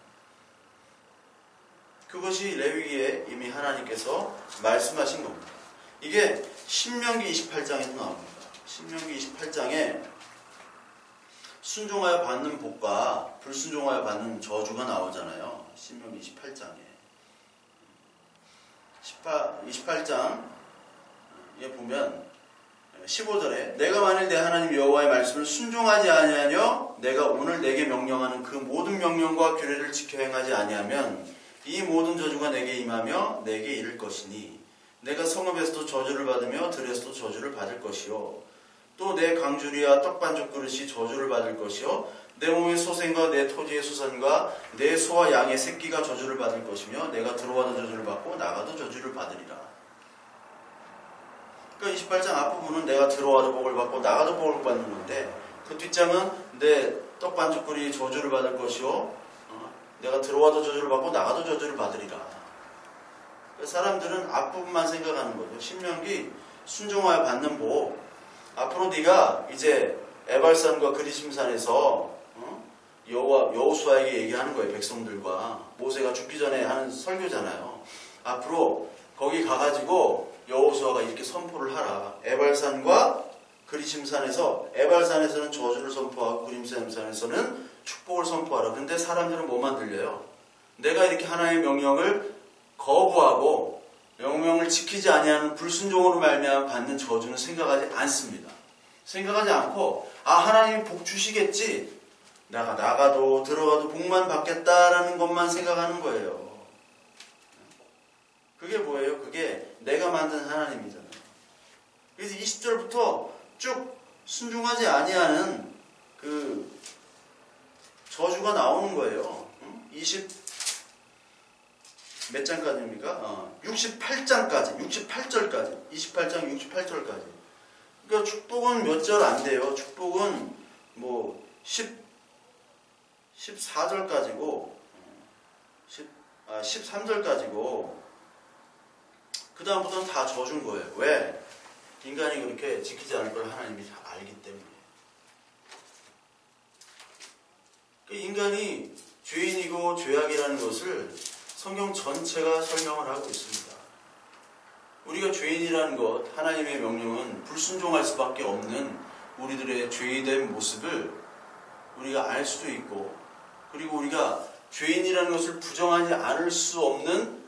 그것이 레위기에 이미 하나님께서 말씀하신 겁니다. 이게 신명기 28장에도 나옵니다. 신명기 28장에 순종하여 받는 복과 불순종하여 받는 저주가 나오잖아요. 신명기 28장에 28장에 보면 15절에 내가 만일 내 하나님 여호와의 말씀을 순종하지 아니하며 내가 오늘 내게 명령하는 그 모든 명령과 규례를 지켜 행하지 아니하면 이 모든 저주가 내게 임하며 내게 이를 것이니 내가 성읍에서도 저주를 받으며 들에서도 저주를 받을 것이요 또 내 강주리와 떡반죽 그릇이 저주를 받을 것이요 내 몸의 소생과 내 토지의 수산과 내 소와 양의 새끼가 저주를 받을 것이며 내가 들어와도 저주를 받고 나가도 저주를 받으리라. 그러니까 28장 앞부분은 내가 들어와도 복을 받고 나가도 복을 받는 건데 그 뒷장은 내 떡반죽 그릇이 저주를 받을 것이요 내가 들어와도 저주를 받고 나가도 저주를 받으리라. 사람들은 앞부분만 생각하는 거죠. 신명기 순종하여 받는 복. 앞으로 네가 이제 에발산과 그리심산에서 여호수아에게 얘기하는 거예요. 백성들과 모세가 죽기 전에 하는 설교잖아요. 앞으로 거기 가가지고 여호수아가 이렇게 선포를 하라. 에발산과 그리심산에서 에발산에서는 저주를 선포하고 그리심산에서는 축복을 선포하라. 근데 사람들은 뭐만 들려요? 내가 이렇게 하나님의 명령을 거부하고 명령을 지키지 아니하는 불순종으로 말미암아 받는 저주는 생각하지 않습니다. 생각하지 않고 하나님이 복 주시겠지. 내가 나가도 들어가도 복만 받겠다라는 것만 생각하는 거예요. 그게 뭐예요? 그게 내가 만든 하나님이잖아요. 그래서 20절부터 쭉 순종하지 아니하는 그 저주가 나오는 거예요. 20몇 장까지입니까? 68장까지, 68절까지, 28장 68절까지. 그러니까 축복은 몇 절 안 돼요. 축복은 뭐 14절까지고 13절까지고 그 다음부터는 다 저준 거예요. 왜? 인간이 그렇게 지키지 않을 걸 하나님이 다 알기 때문에. 인간이 죄인이고 죄악이라는 것을 성경 전체가 설명을 하고 있습니다. 우리가 죄인이라는 것, 하나님의 명령은 불순종할 수밖에 없는 우리들의 죄인된 모습을 우리가 알 수도 있고, 그리고 우리가 죄인이라는 것을 부정하지 않을 수 없는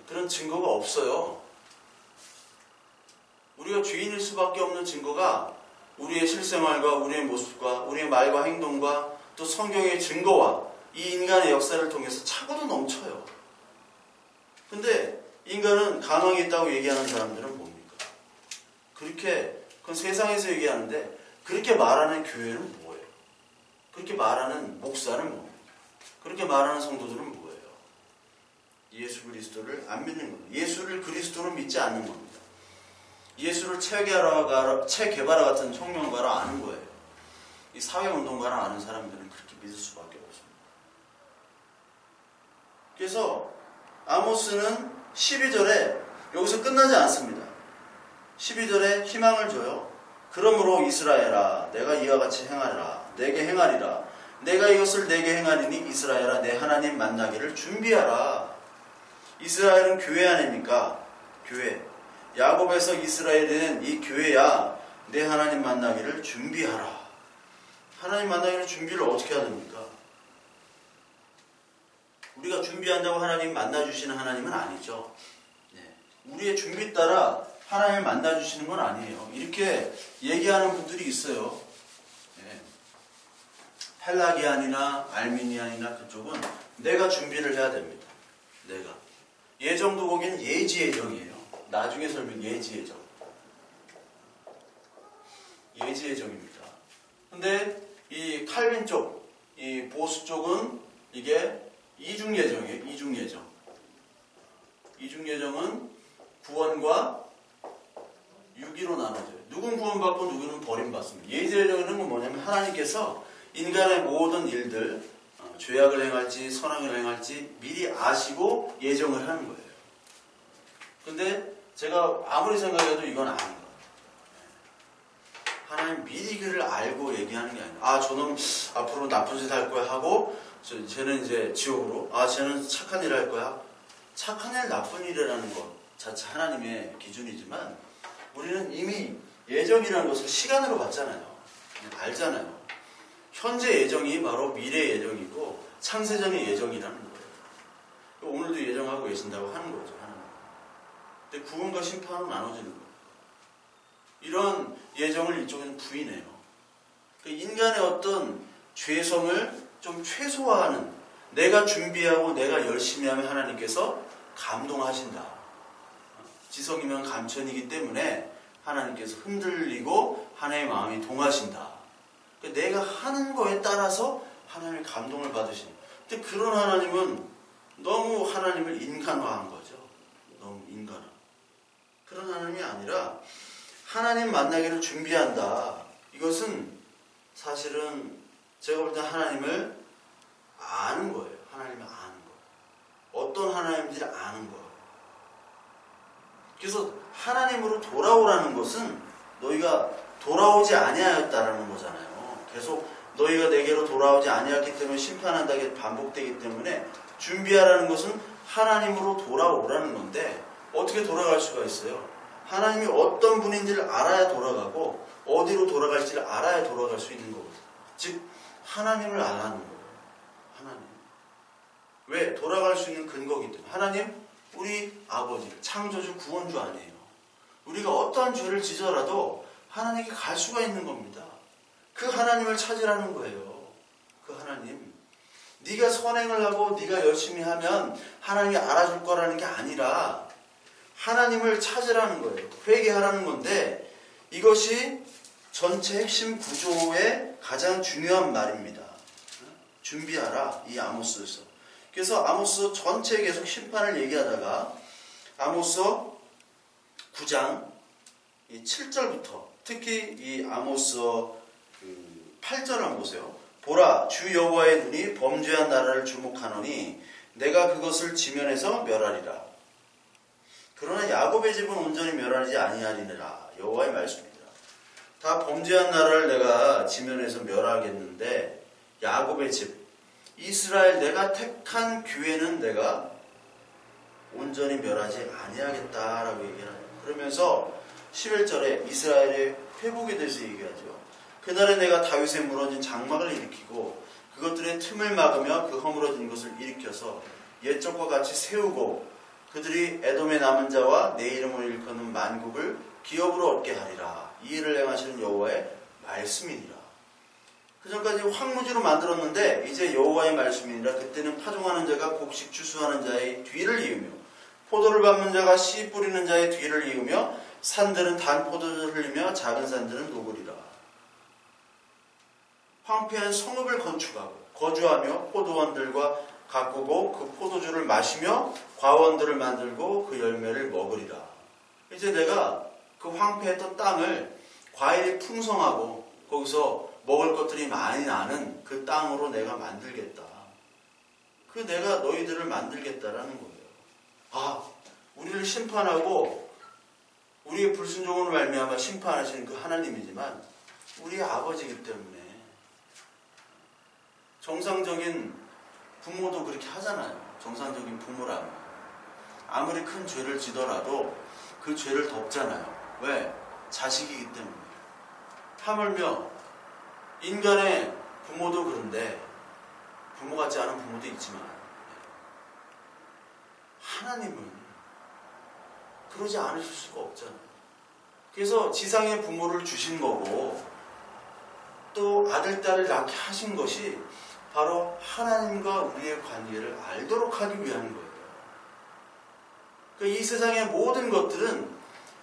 그런 증거가 없어요. 우리가 죄인일 수밖에 없는 증거가 우리의 실생활과 우리의 모습과 우리의 말과 행동과 또 성경의 증거와 이 인간의 역사를 통해서 차고도 넘쳐요. 근데 인간은 가망이 있다고 얘기하는 사람들은 뭡니까? 그건 세상에서 얘기하는데 그렇게 말하는 교회는 뭐예요? 그렇게 말하는 목사는 뭡니까? 그렇게 말하는 성도들은 뭐예요? 예수 그리스도를 안 믿는 겁니다. 예수를 그리스도로 믿지 않는 겁니다. 예수를 체 게바라 같은 혁명가로 아는 거예요. 이 사회운동가로 아는 사람들은 그렇게 믿을 수밖에 없습니다. 그래서 아모스는 12절에 여기서 끝나지 않습니다. 12절에 희망을 줘요. 그러므로 이스라엘아 내가 이와 같이 행하리라. 내게 행하리라. 내가 이것을 내게 행하리니 이스라엘아 내 하나님 만나기를 준비하라. 이스라엘은 교회 아닙니까? 교회. 야곱에서 이스라엘은 이 교회야. 내 하나님 만나기를 준비하라. 하나님 만나기를 준비를 어떻게 해야 됩니까? 우리가 준비한다고 하나님 만나주시는 하나님은 아니죠. 우리의 준비 따라 하나님을 만나주시는 건 아니에요. 이렇게 얘기하는 분들이 있어요. 펠라기안이나 알미니안이나 그쪽은 내가 준비를 해야 됩니다. 내가. 예정도 거기는 예지예정이에요. 나중에 설명 예지예정. 예지예정입니다. 근데 이 칼빈 쪽, 이 보수 쪽은 이게 이중예정이에요. 이중예정. 이중예정은 구원과 유기로 나눠져요. 누군 구원받고 누구는 버림받습니다. 예지예정은 뭐냐면 하나님께서 인간의 모든 일들, 죄악을 행할지 선악을 행할지 미리 아시고 예정을 하는 거예요. 근데 제가 아무리 생각해도 이건 아닌 것 같아요. 하나님 미리 그를 알고 얘기하는 게 아니라 저놈 앞으로 나쁜 짓 할 거야 하고 쟤는 이제 지옥으로 쟤는 착한 일 할 거야. 착한 일 나쁜 일이라는 것 자체 하나님의 기준이지만 우리는 이미 예정이라는 것을 시간으로 봤잖아요. 알잖아요. 현재 예정이 바로 미래 예정이고 창세전의 예정이라는 거예요. 오늘도 예정하고 계신다고 하는 거죠. 하나님. 근데 구원과 심판은 나눠지는 거예요. 이런 예정을 이쪽에는 부인해요. 인간의 어떤 죄성을 좀 최소화하는, 내가 준비하고 내가 열심히 하면 하나님께서 감동하신다. 지성이면 감천이기 때문에 하나님께서 흔들리고 하나님의 마음이 동하신다. 내가 하는 거에 따라서 하나님의 감동을 받으신. 근데 그런 하나님은 너무 하나님을 인간화한 거죠. 너무 인간화. 그런 하나님이 아니라 하나님 만나기를 준비한다. 이것은 사실은 제가 볼 때 하나님을 아는 거예요. 하나님을 아는 거예요. 어떤 하나님인지를 아는 거예요. 그래서 하나님으로 돌아오라는 것은 너희가 돌아오지 아니하였다라는 거잖아요. 계속 너희가 내게로 돌아오지 아니했기 때문에 심판한다게 반복되기 때문에 준비하라는 것은 하나님으로 돌아오라는 건데 어떻게 돌아갈 수가 있어요? 하나님이 어떤 분인지를 알아야 돌아가고 어디로 돌아갈지를 알아야 돌아갈 수 있는 거거든요. 즉 하나님을 알라는 거예요. 하나님. 왜? 돌아갈 수 있는 근거이기 때문에. 하나님 우리 아버지 창조주 구원주 아니에요. 우리가 어떠한 죄를 지더라도 하나님께 갈 수가 있는 겁니다. 그 하나님을 찾으라는 거예요. 그 하나님. 네가 선행을 하고 네가 열심히 하면 하나님이 알아줄 거라는 게 아니라 하나님을 찾으라는 거예요. 회개하라는 건데 이것이 전체 핵심 구조의 가장 중요한 말입니다. 준비하라, 이 아모스에서. 그래서 아모스 전체에 계속 심판을 얘기하다가 아모스 9장 7절부터 특히 이 아모스 8절을 한번 보세요. 보라, 주 여호와의 눈이 범죄한 나라를 주목하노니 내가 그것을 지면에서 멸하리라. 그러나 야곱의 집은 온전히 멸하지 아니하리니라. 여호와의 말씀입니다. 다 범죄한 나라를 내가 지면에서 멸하겠는데 야곱의 집, 이스라엘 내가 택한 교회는 내가 온전히 멸하지 아니하겠다라고 얘기를 해요. 그러면서 11절에 이스라엘의 회복에 대해서 얘기하죠. 그날에 내가 다윗의 무너진 장막을 일으키고 그것들의 틈을 막으며 그 허물어진 것을 일으켜서 옛적과 같이 세우고 그들이 에돔의 남은 자와 내 이름을 일컫는 만국을 기업으로 얻게 하리라. 이 일을 행하시는 여호와의 말씀이니라. 그 전까지 황무지로 만들었는데 이제 여호와의 말씀이니라. 그때는 파종하는 자가 곡식 추수하는 자의 뒤를 이으며 포도를 밟는 자가 씨 뿌리는 자의 뒤를 이으며 산들은 단 포도주를 흘리며 작은 산들은 녹으리라. 황폐한 성읍을 건축하고 거주하며 포도원들과 가꾸고 그 포도주를 마시며 과원들을 만들고 그 열매를 먹으리라. 이제 내가 그 황폐했던 땅을 과일이 풍성하고 거기서 먹을 것들이 많이 나는 그 땅으로 내가 만들겠다. 그 내가 너희들을 만들겠다라는 거예요. 아, 우리를 심판하고 우리의 불순종으로 말미암아 심판하시는 그 하나님이지만 우리의 아버지이기 때문에 정상적인 부모도 그렇게 하잖아요. 정상적인 부모라면 아무리 큰 죄를 지더라도 그 죄를 덮잖아요. 왜? 자식이기 때문에. 하물며 인간의 부모도 그런데 부모 같지 않은 부모도 있지만 하나님은 그러지 않으실 수가 없잖아요. 그래서 지상의 부모를 주신 거고 또 아들, 딸을 낳게 하신 것이 바로 하나님과 우리의 관계를 알도록 하기 위한 거예요. 이 세상의 모든 것들은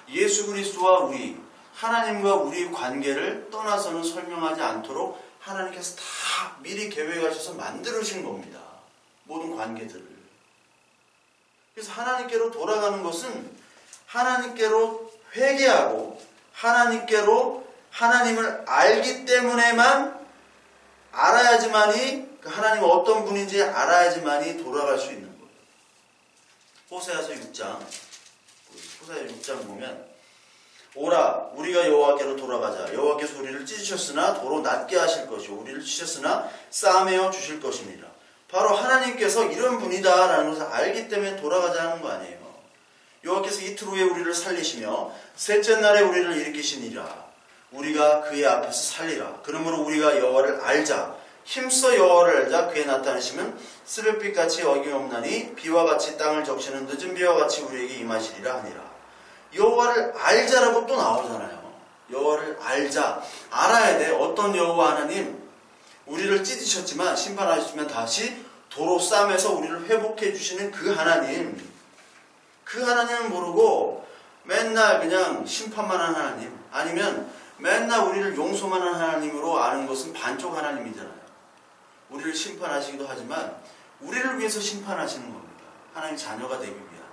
예수 그리스도와 우리, 하나님과 우리의 관계를 떠나서는 설명하지 않도록 하나님께서 다 미리 계획하셔서 만들으신 겁니다. 모든 관계들을. 그래서 하나님께로 돌아가는 것은 하나님께로 회개하고 하나님께로 하나님을 알기 때문에만 알아야지만이 그 하나님이 어떤 분인지 알아야지만이 돌아갈 수 있는 거예요. 호세아서 6장 보면 오라 우리가 여호와께로 돌아가자. 여호와께서 우리를 찢으셨으나 도로 낮게 하실 것이요 우리를 치셨으나 싸매어 주실 것입니다. 바로 하나님께서 이런 분이다라는 것을 알기 때문에 돌아가자는 거 아니에요. 여호와께서 이틀 후에 우리를 살리시며 셋째 날에 우리를 일으키시니라. 우리가 그의 앞에서 살리라. 그러므로 우리가 여호와를 알자. 힘써 여호와를 알자. 그의 나타나심은 새벽빛같이 어김없나니 비와 같이 땅을 적시는 늦은 비와 같이 우리에게 임하시리라 하니라. 여호와를 알자라고 또 나오잖아요. 여호와를 알자. 알아야 돼. 어떤 여호와 하나님 우리를 찢으셨지만 심판하시면 다시 도로 싸매서 우리를 회복해 주시는 그 하나님. 그 하나님을 모르고 맨날 그냥 심판만 하는 하나님 아니면 맨날 우리를 용서만 하는 하나님으로 아는 것은 반쪽 하나님이잖아요. 우리를 심판하시기도 하지만 우리를 위해서 심판하시는 겁니다. 하나님 자녀가 되기 위한.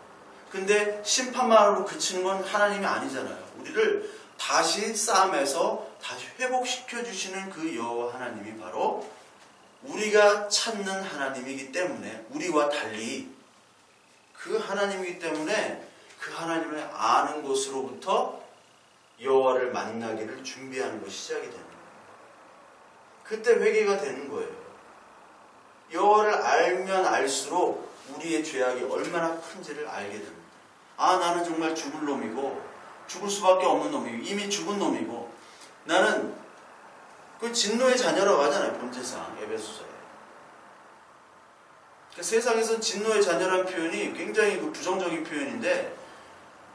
근데 심판만으로 그치는 건 하나님이 아니잖아요. 우리를 다시 싸움에서 다시 회복시켜 주시는 그 여호와 하나님이 바로 우리가 찾는 하나님이기 때문에 우리와 달리 그 하나님이기 때문에 그 하나님을 아는 것으로부터 여호와를 만나기를 준비하는 것이 시작이 되는 거예요. 그때 회개가 되는 거예요. 여호와를 알면 알수록 우리의 죄악이 얼마나 큰지를 알게 됩니다. 아, 나는 정말 죽을 놈이고 죽을 수밖에 없는 놈이고 이미 죽은 놈이고 나는 그 진노의 자녀라고 하잖아요. 본질상 에베소서에. 그러니까 세상에서 진노의 자녀라는 표현이 굉장히 부정적인 표현인데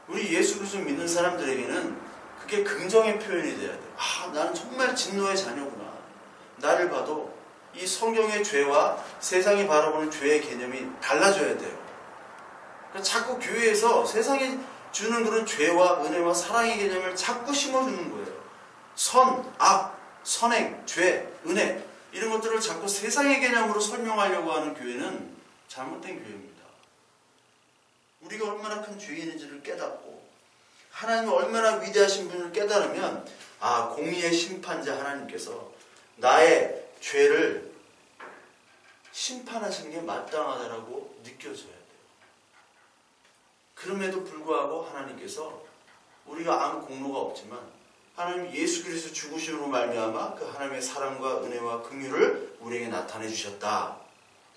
우리 예수 그리스도 믿는 사람들에게는 그게 긍정의 표현이 돼야 돼요. 아, 나는 정말 진노의 자녀구나. 나를 봐도 이 성경의 죄와 세상이 바라보는 죄의 개념이 달라져야 돼요. 그러니까 자꾸 교회에서 세상이 주는 그런 죄와 은혜와 사랑의 개념을 자꾸 심어주는 거예요. 선, 악, 선행, 죄, 은혜 이런 것들을 자꾸 세상의 개념으로 설명하려고 하는 교회는 잘못된 교회입니다. 우리가 얼마나 큰 죄인인지를 깨닫고 하나님이 얼마나 위대하신 분을 깨달으면 공의의 심판자 하나님께서 나의 죄를 심판하시는 게 마땅하다라고 느껴져야 돼요. 그럼에도 불구하고 하나님께서 우리가 아무 공로가 없지만 하나님 예수 그리스도 죽으심으로 말미암아 그 하나님의 사랑과 은혜와 긍휼을 우리에게 나타내 주셨다.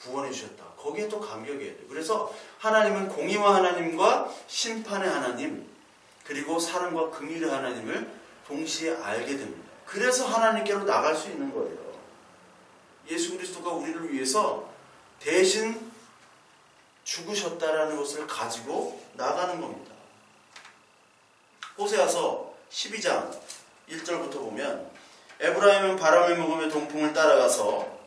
구원해 주셨다. 거기에 또 감격해야 돼요. 그래서 하나님은 공의와 하나님과 심판의 하나님 그리고 사랑과 긍휼의 하나님을 동시에 알게 됩니다. 그래서 하나님께로 나갈 수 있는 거예요. 예수 그리스도가 우리를 위해서 대신 죽으셨다라는 것을 가지고 나가는 겁니다. 호세아서 12장 1절부터 보면 에브라임은 바람을 먹으며 동풍을 따라가서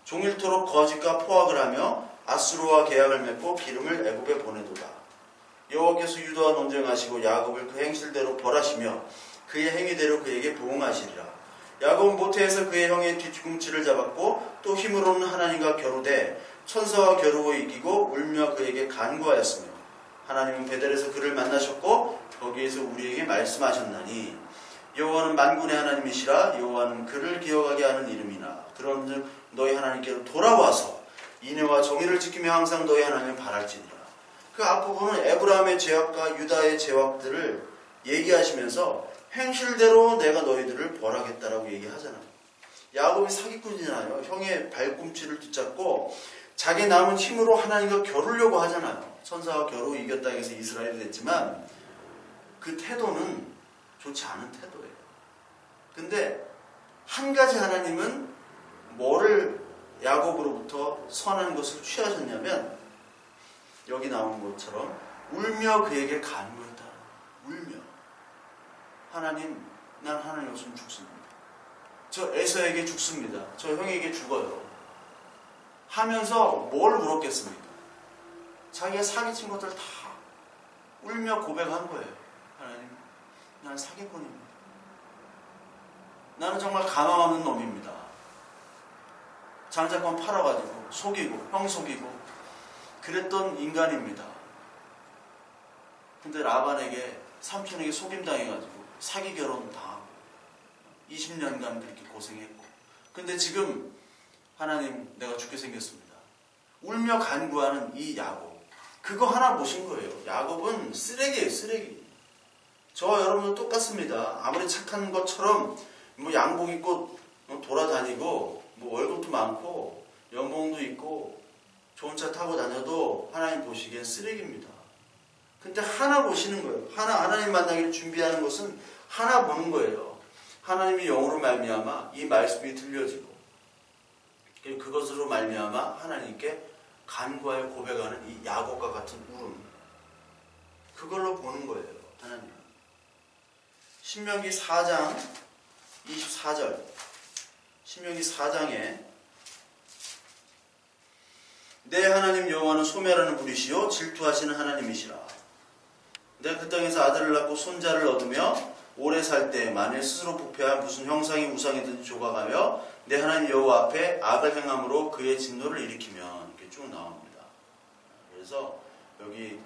종일토록 거짓과 포악을 하며 아수르와 계약을 맺고 기름을 애굽에 보내도다. 여호와께서 유다와 논쟁하시고 야곱을 그 행실대로 벌하시며 그의 행위대로 그에게 보응하시리라. 야곱은 모태에서 그의 형의 뒤꿈치를 잡았고 또 힘으로는 하나님과 겨루되 천사와 겨루고 이기고 울며 그에게 간구하였으며 하나님은 베델에서 그를 만나셨고 거기에서 우리에게 말씀하셨나니 여호와는 만군의 하나님이시라. 여호와는 그를 기억하게 하는 이름이나 그런즉 너희 하나님께로 돌아와서 인애와 정의를 지키며 항상 너희 하나님을 바랄지니라. 그 앞부분은 에브라임의 죄악과 유다의 죄악들을 얘기하시면서 행실대로 내가 너희들을 벌하겠다라고 얘기하잖아요. 야곱이 사기꾼이잖아요. 형의 발꿈치를 붙잡고 자기 남은 힘으로 하나님과 겨루려고 하잖아요. 천사와 겨루 이겼다 해서 이스라엘이 됐지만 그 태도는 좋지 않은 태도예요. 근데 한 가지 하나님은 뭐를 야곱으로부터 선한 것을 취하셨냐면 여기 나온 것처럼 울며 그에게 간구했다. 울며 하나님, 난 하나님 없으면 죽습니다. 저 에서에게 죽습니다. 저 형에게 죽어요. 하면서 뭘 울었겠습니까? 자기가 사기친 것들 다 울며 고백한 거예요. 하나님, 난 사기꾼입니다. 나는 정말 가망 없는 놈입니다. 장자권 팔아가지고 속이고 형 속이고 그랬던 인간입니다. 근데 라반에게 삼촌에게 속임당해가지고 사기 결혼 당하고 20년간 그렇게 고생했고 근데 지금 하나님 내가 죽게 생겼습니다. 울며 간구하는 이 야곱 그거 하나 보신 거예요. 야곱은 쓰레기예요. 쓰레기. 저와 여러분도 똑같습니다. 아무리 착한 것처럼 뭐 양복 입고 돌아다니고 뭐 월급도 많고 연봉도 있고 좋은 차 타고 다녀도 하나님 보시기엔 쓰레기입니다. 근데 하나 보시는 거예요. 하나님 만나기를 준비하는 것은 하나 보는 거예요. 하나님이 영으로 말미암아 이 말씀이 들려지고 그것으로 말미암아 하나님께 간구하여 고백하는 이 야곱과 같은 울음 그걸로 보는 거예요. 하나님. 신명기 4장 24절 신명기 4장에 내 하나님 여호와는 소멸하는 분이시요 질투하시는 하나님이시라. 내가 그 땅에서 아들을 낳고 손자를 얻으며 오래 살 때 만일 스스로 부패한 무슨 형상이 우상이든지 조각하며 내 하나님 여호와 앞에 악을 행함으로 그의 진노를 일으키면 이렇게 쭉 나옵니다. 그래서 여기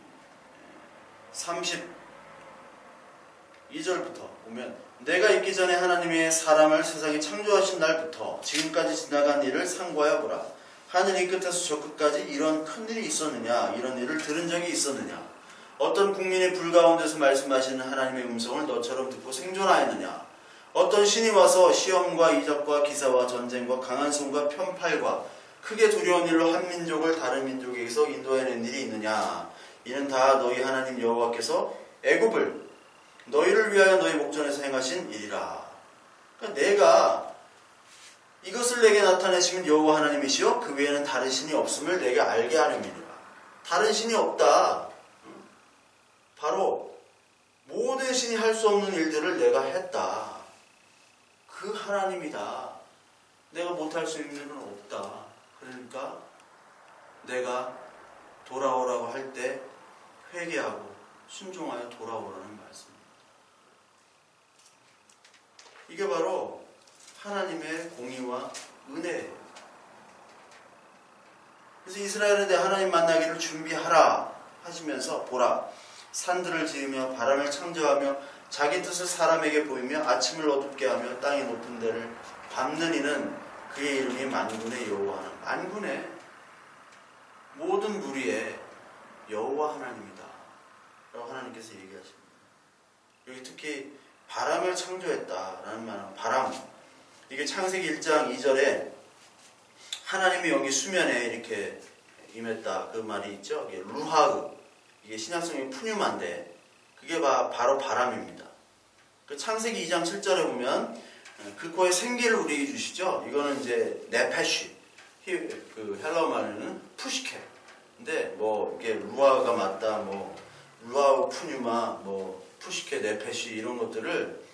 32절부터 보면 내가 있기 전에 하나님의 사람을 세상에 창조하신 날부터 지금까지 지나간 일을 상고하여 보라. 하늘이 끝에서 저 끝까지 이런 큰 일이 있었느냐? 이런 일을 들은 적이 있었느냐? 어떤 국민의 불 가운데서 말씀하시는 하나님의 음성을 너처럼 듣고 생존하였느냐? 어떤 신이 와서 시험과 이적과 기사와 전쟁과 강한 손과 편팔과 크게 두려운 일로 한 민족을 다른 민족에게서 인도해낸 일이 있느냐? 이는 다 너희 하나님 여호와께서 애굽을 너희를 위하여 너희 목전에서 행하신 일이라. 그러니까 내가 이것을 내게 나타내시면 여호와 하나님이시요 그 외에는 다른 신이 없음을 내게 알게 하름이니라. 다른 신이 없다. 바로 모든 신이 할 수 없는 일들을 내가 했다. 그 하나님이다. 내가 못할 수 있는 일은 없다. 그러니까 내가 돌아오라고 할 때 회개하고 순종하여 돌아오라는 말씀입니다. 이게 바로 하나님의 공의와 은혜예요. 그래서 이스라엘에 대해 하나님 만나기를 준비하라 하시면서 보라 산들을 지으며 바람을 창조하며 자기 뜻을 사람에게 보이며 아침을 어둡게 하며 땅의 높은 데를 밟는 이는 그의 이름이 만군의 여호와는 만군의 모든 무리의 여호와 하나님이다 라고 하나님께서 얘기하십니다. 여기 특히 바람을 창조했다라는 말은 바람, 이게 창세기 1장 2절에 하나님이 여기 수면에 이렇게 임했다 그 말이 있죠. 이게 루하흐, 이게 신약성의 푸뉴마인데 그게 바로 바람입니다. 그 창세기 2장 7절에 보면 그 코에 생기를 우리에게 주시죠. 이거는 이제 네페쉬, 그 헬라어 말로는 푸시케. 근데 뭐 이게 루하가 맞다, 뭐 루하우 푸뉴마, 뭐 푸시케, 네페쉬 이런 것들을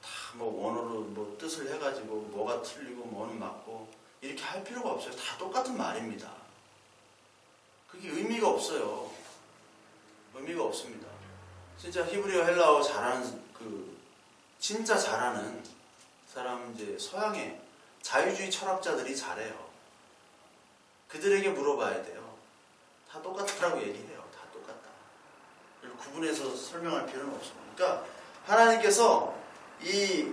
다 뭐 원어로 뭐 뜻을 해가지고 뭐가 틀리고 뭐는 맞고 이렇게 할 필요가 없어요. 다 똑같은 말입니다. 그게 의미가 없어요. 의미가 없습니다. 진짜 히브리어 헬라어 잘하는 진짜 잘하는 사람 이제 서양의 자유주의 철학자들이 잘해요. 그들에게 물어봐야 돼요. 다 똑같다라고 얘기해요. 다 똑같다. 구분해서 설명할 필요는 없습니다. 그러니까 하나님께서 이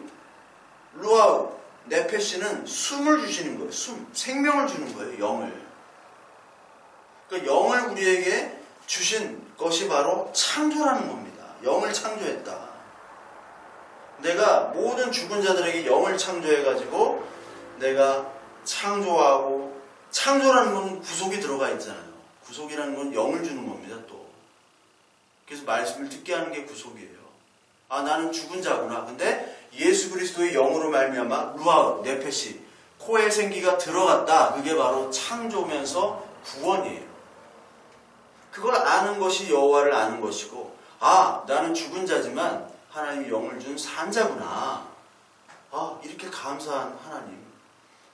루아우 네페시는 숨을 주시는 거예요. 생명을 주는 거예요. 영을. 그러니까 영을 우리에게 주신 것이 바로 창조라는 겁니다. 영을 창조했다. 내가 모든 죽은 자들에게 영을 창조해가지고 내가 창조하고, 창조라는 건 구속이 들어가 있잖아요. 구속이라는 건 영을 주는 겁니다. 또 그래서 말씀을 듣게 하는 게 구속이에요. 아, 나는 죽은 자구나. 근데 예수 그리스도의 영으로 말미암아 루아 네페시 코에 생기가 들어갔다. 그게 바로 창조면서 구원이에요. 그걸 아는 것이 여호와를 아는 것이고, 아, 나는 죽은 자지만 하나님이 영을 준 산자구나. 아, 이렇게 감사한 하나님.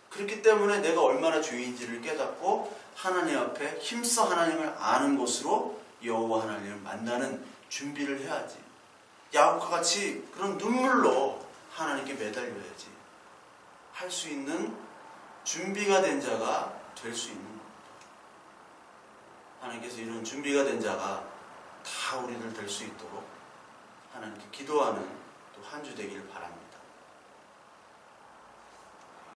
그렇기 때문에 내가 얼마나 죄인지를 깨닫고 하나님 앞에 힘써 하나님을 아는 것으로 여호와 하나님을 만나는 준비를 해야지. 야곱과 같이 그런 눈물로 하나님께 매달려야지. 할 수 있는 준비가 된 자가 될 수 있는 겁니다. 하나님께서 이런 준비가 된 자가 다 우리들 될 수 있도록 하나님께 기도하는 또 한 주 되기를 바랍니다.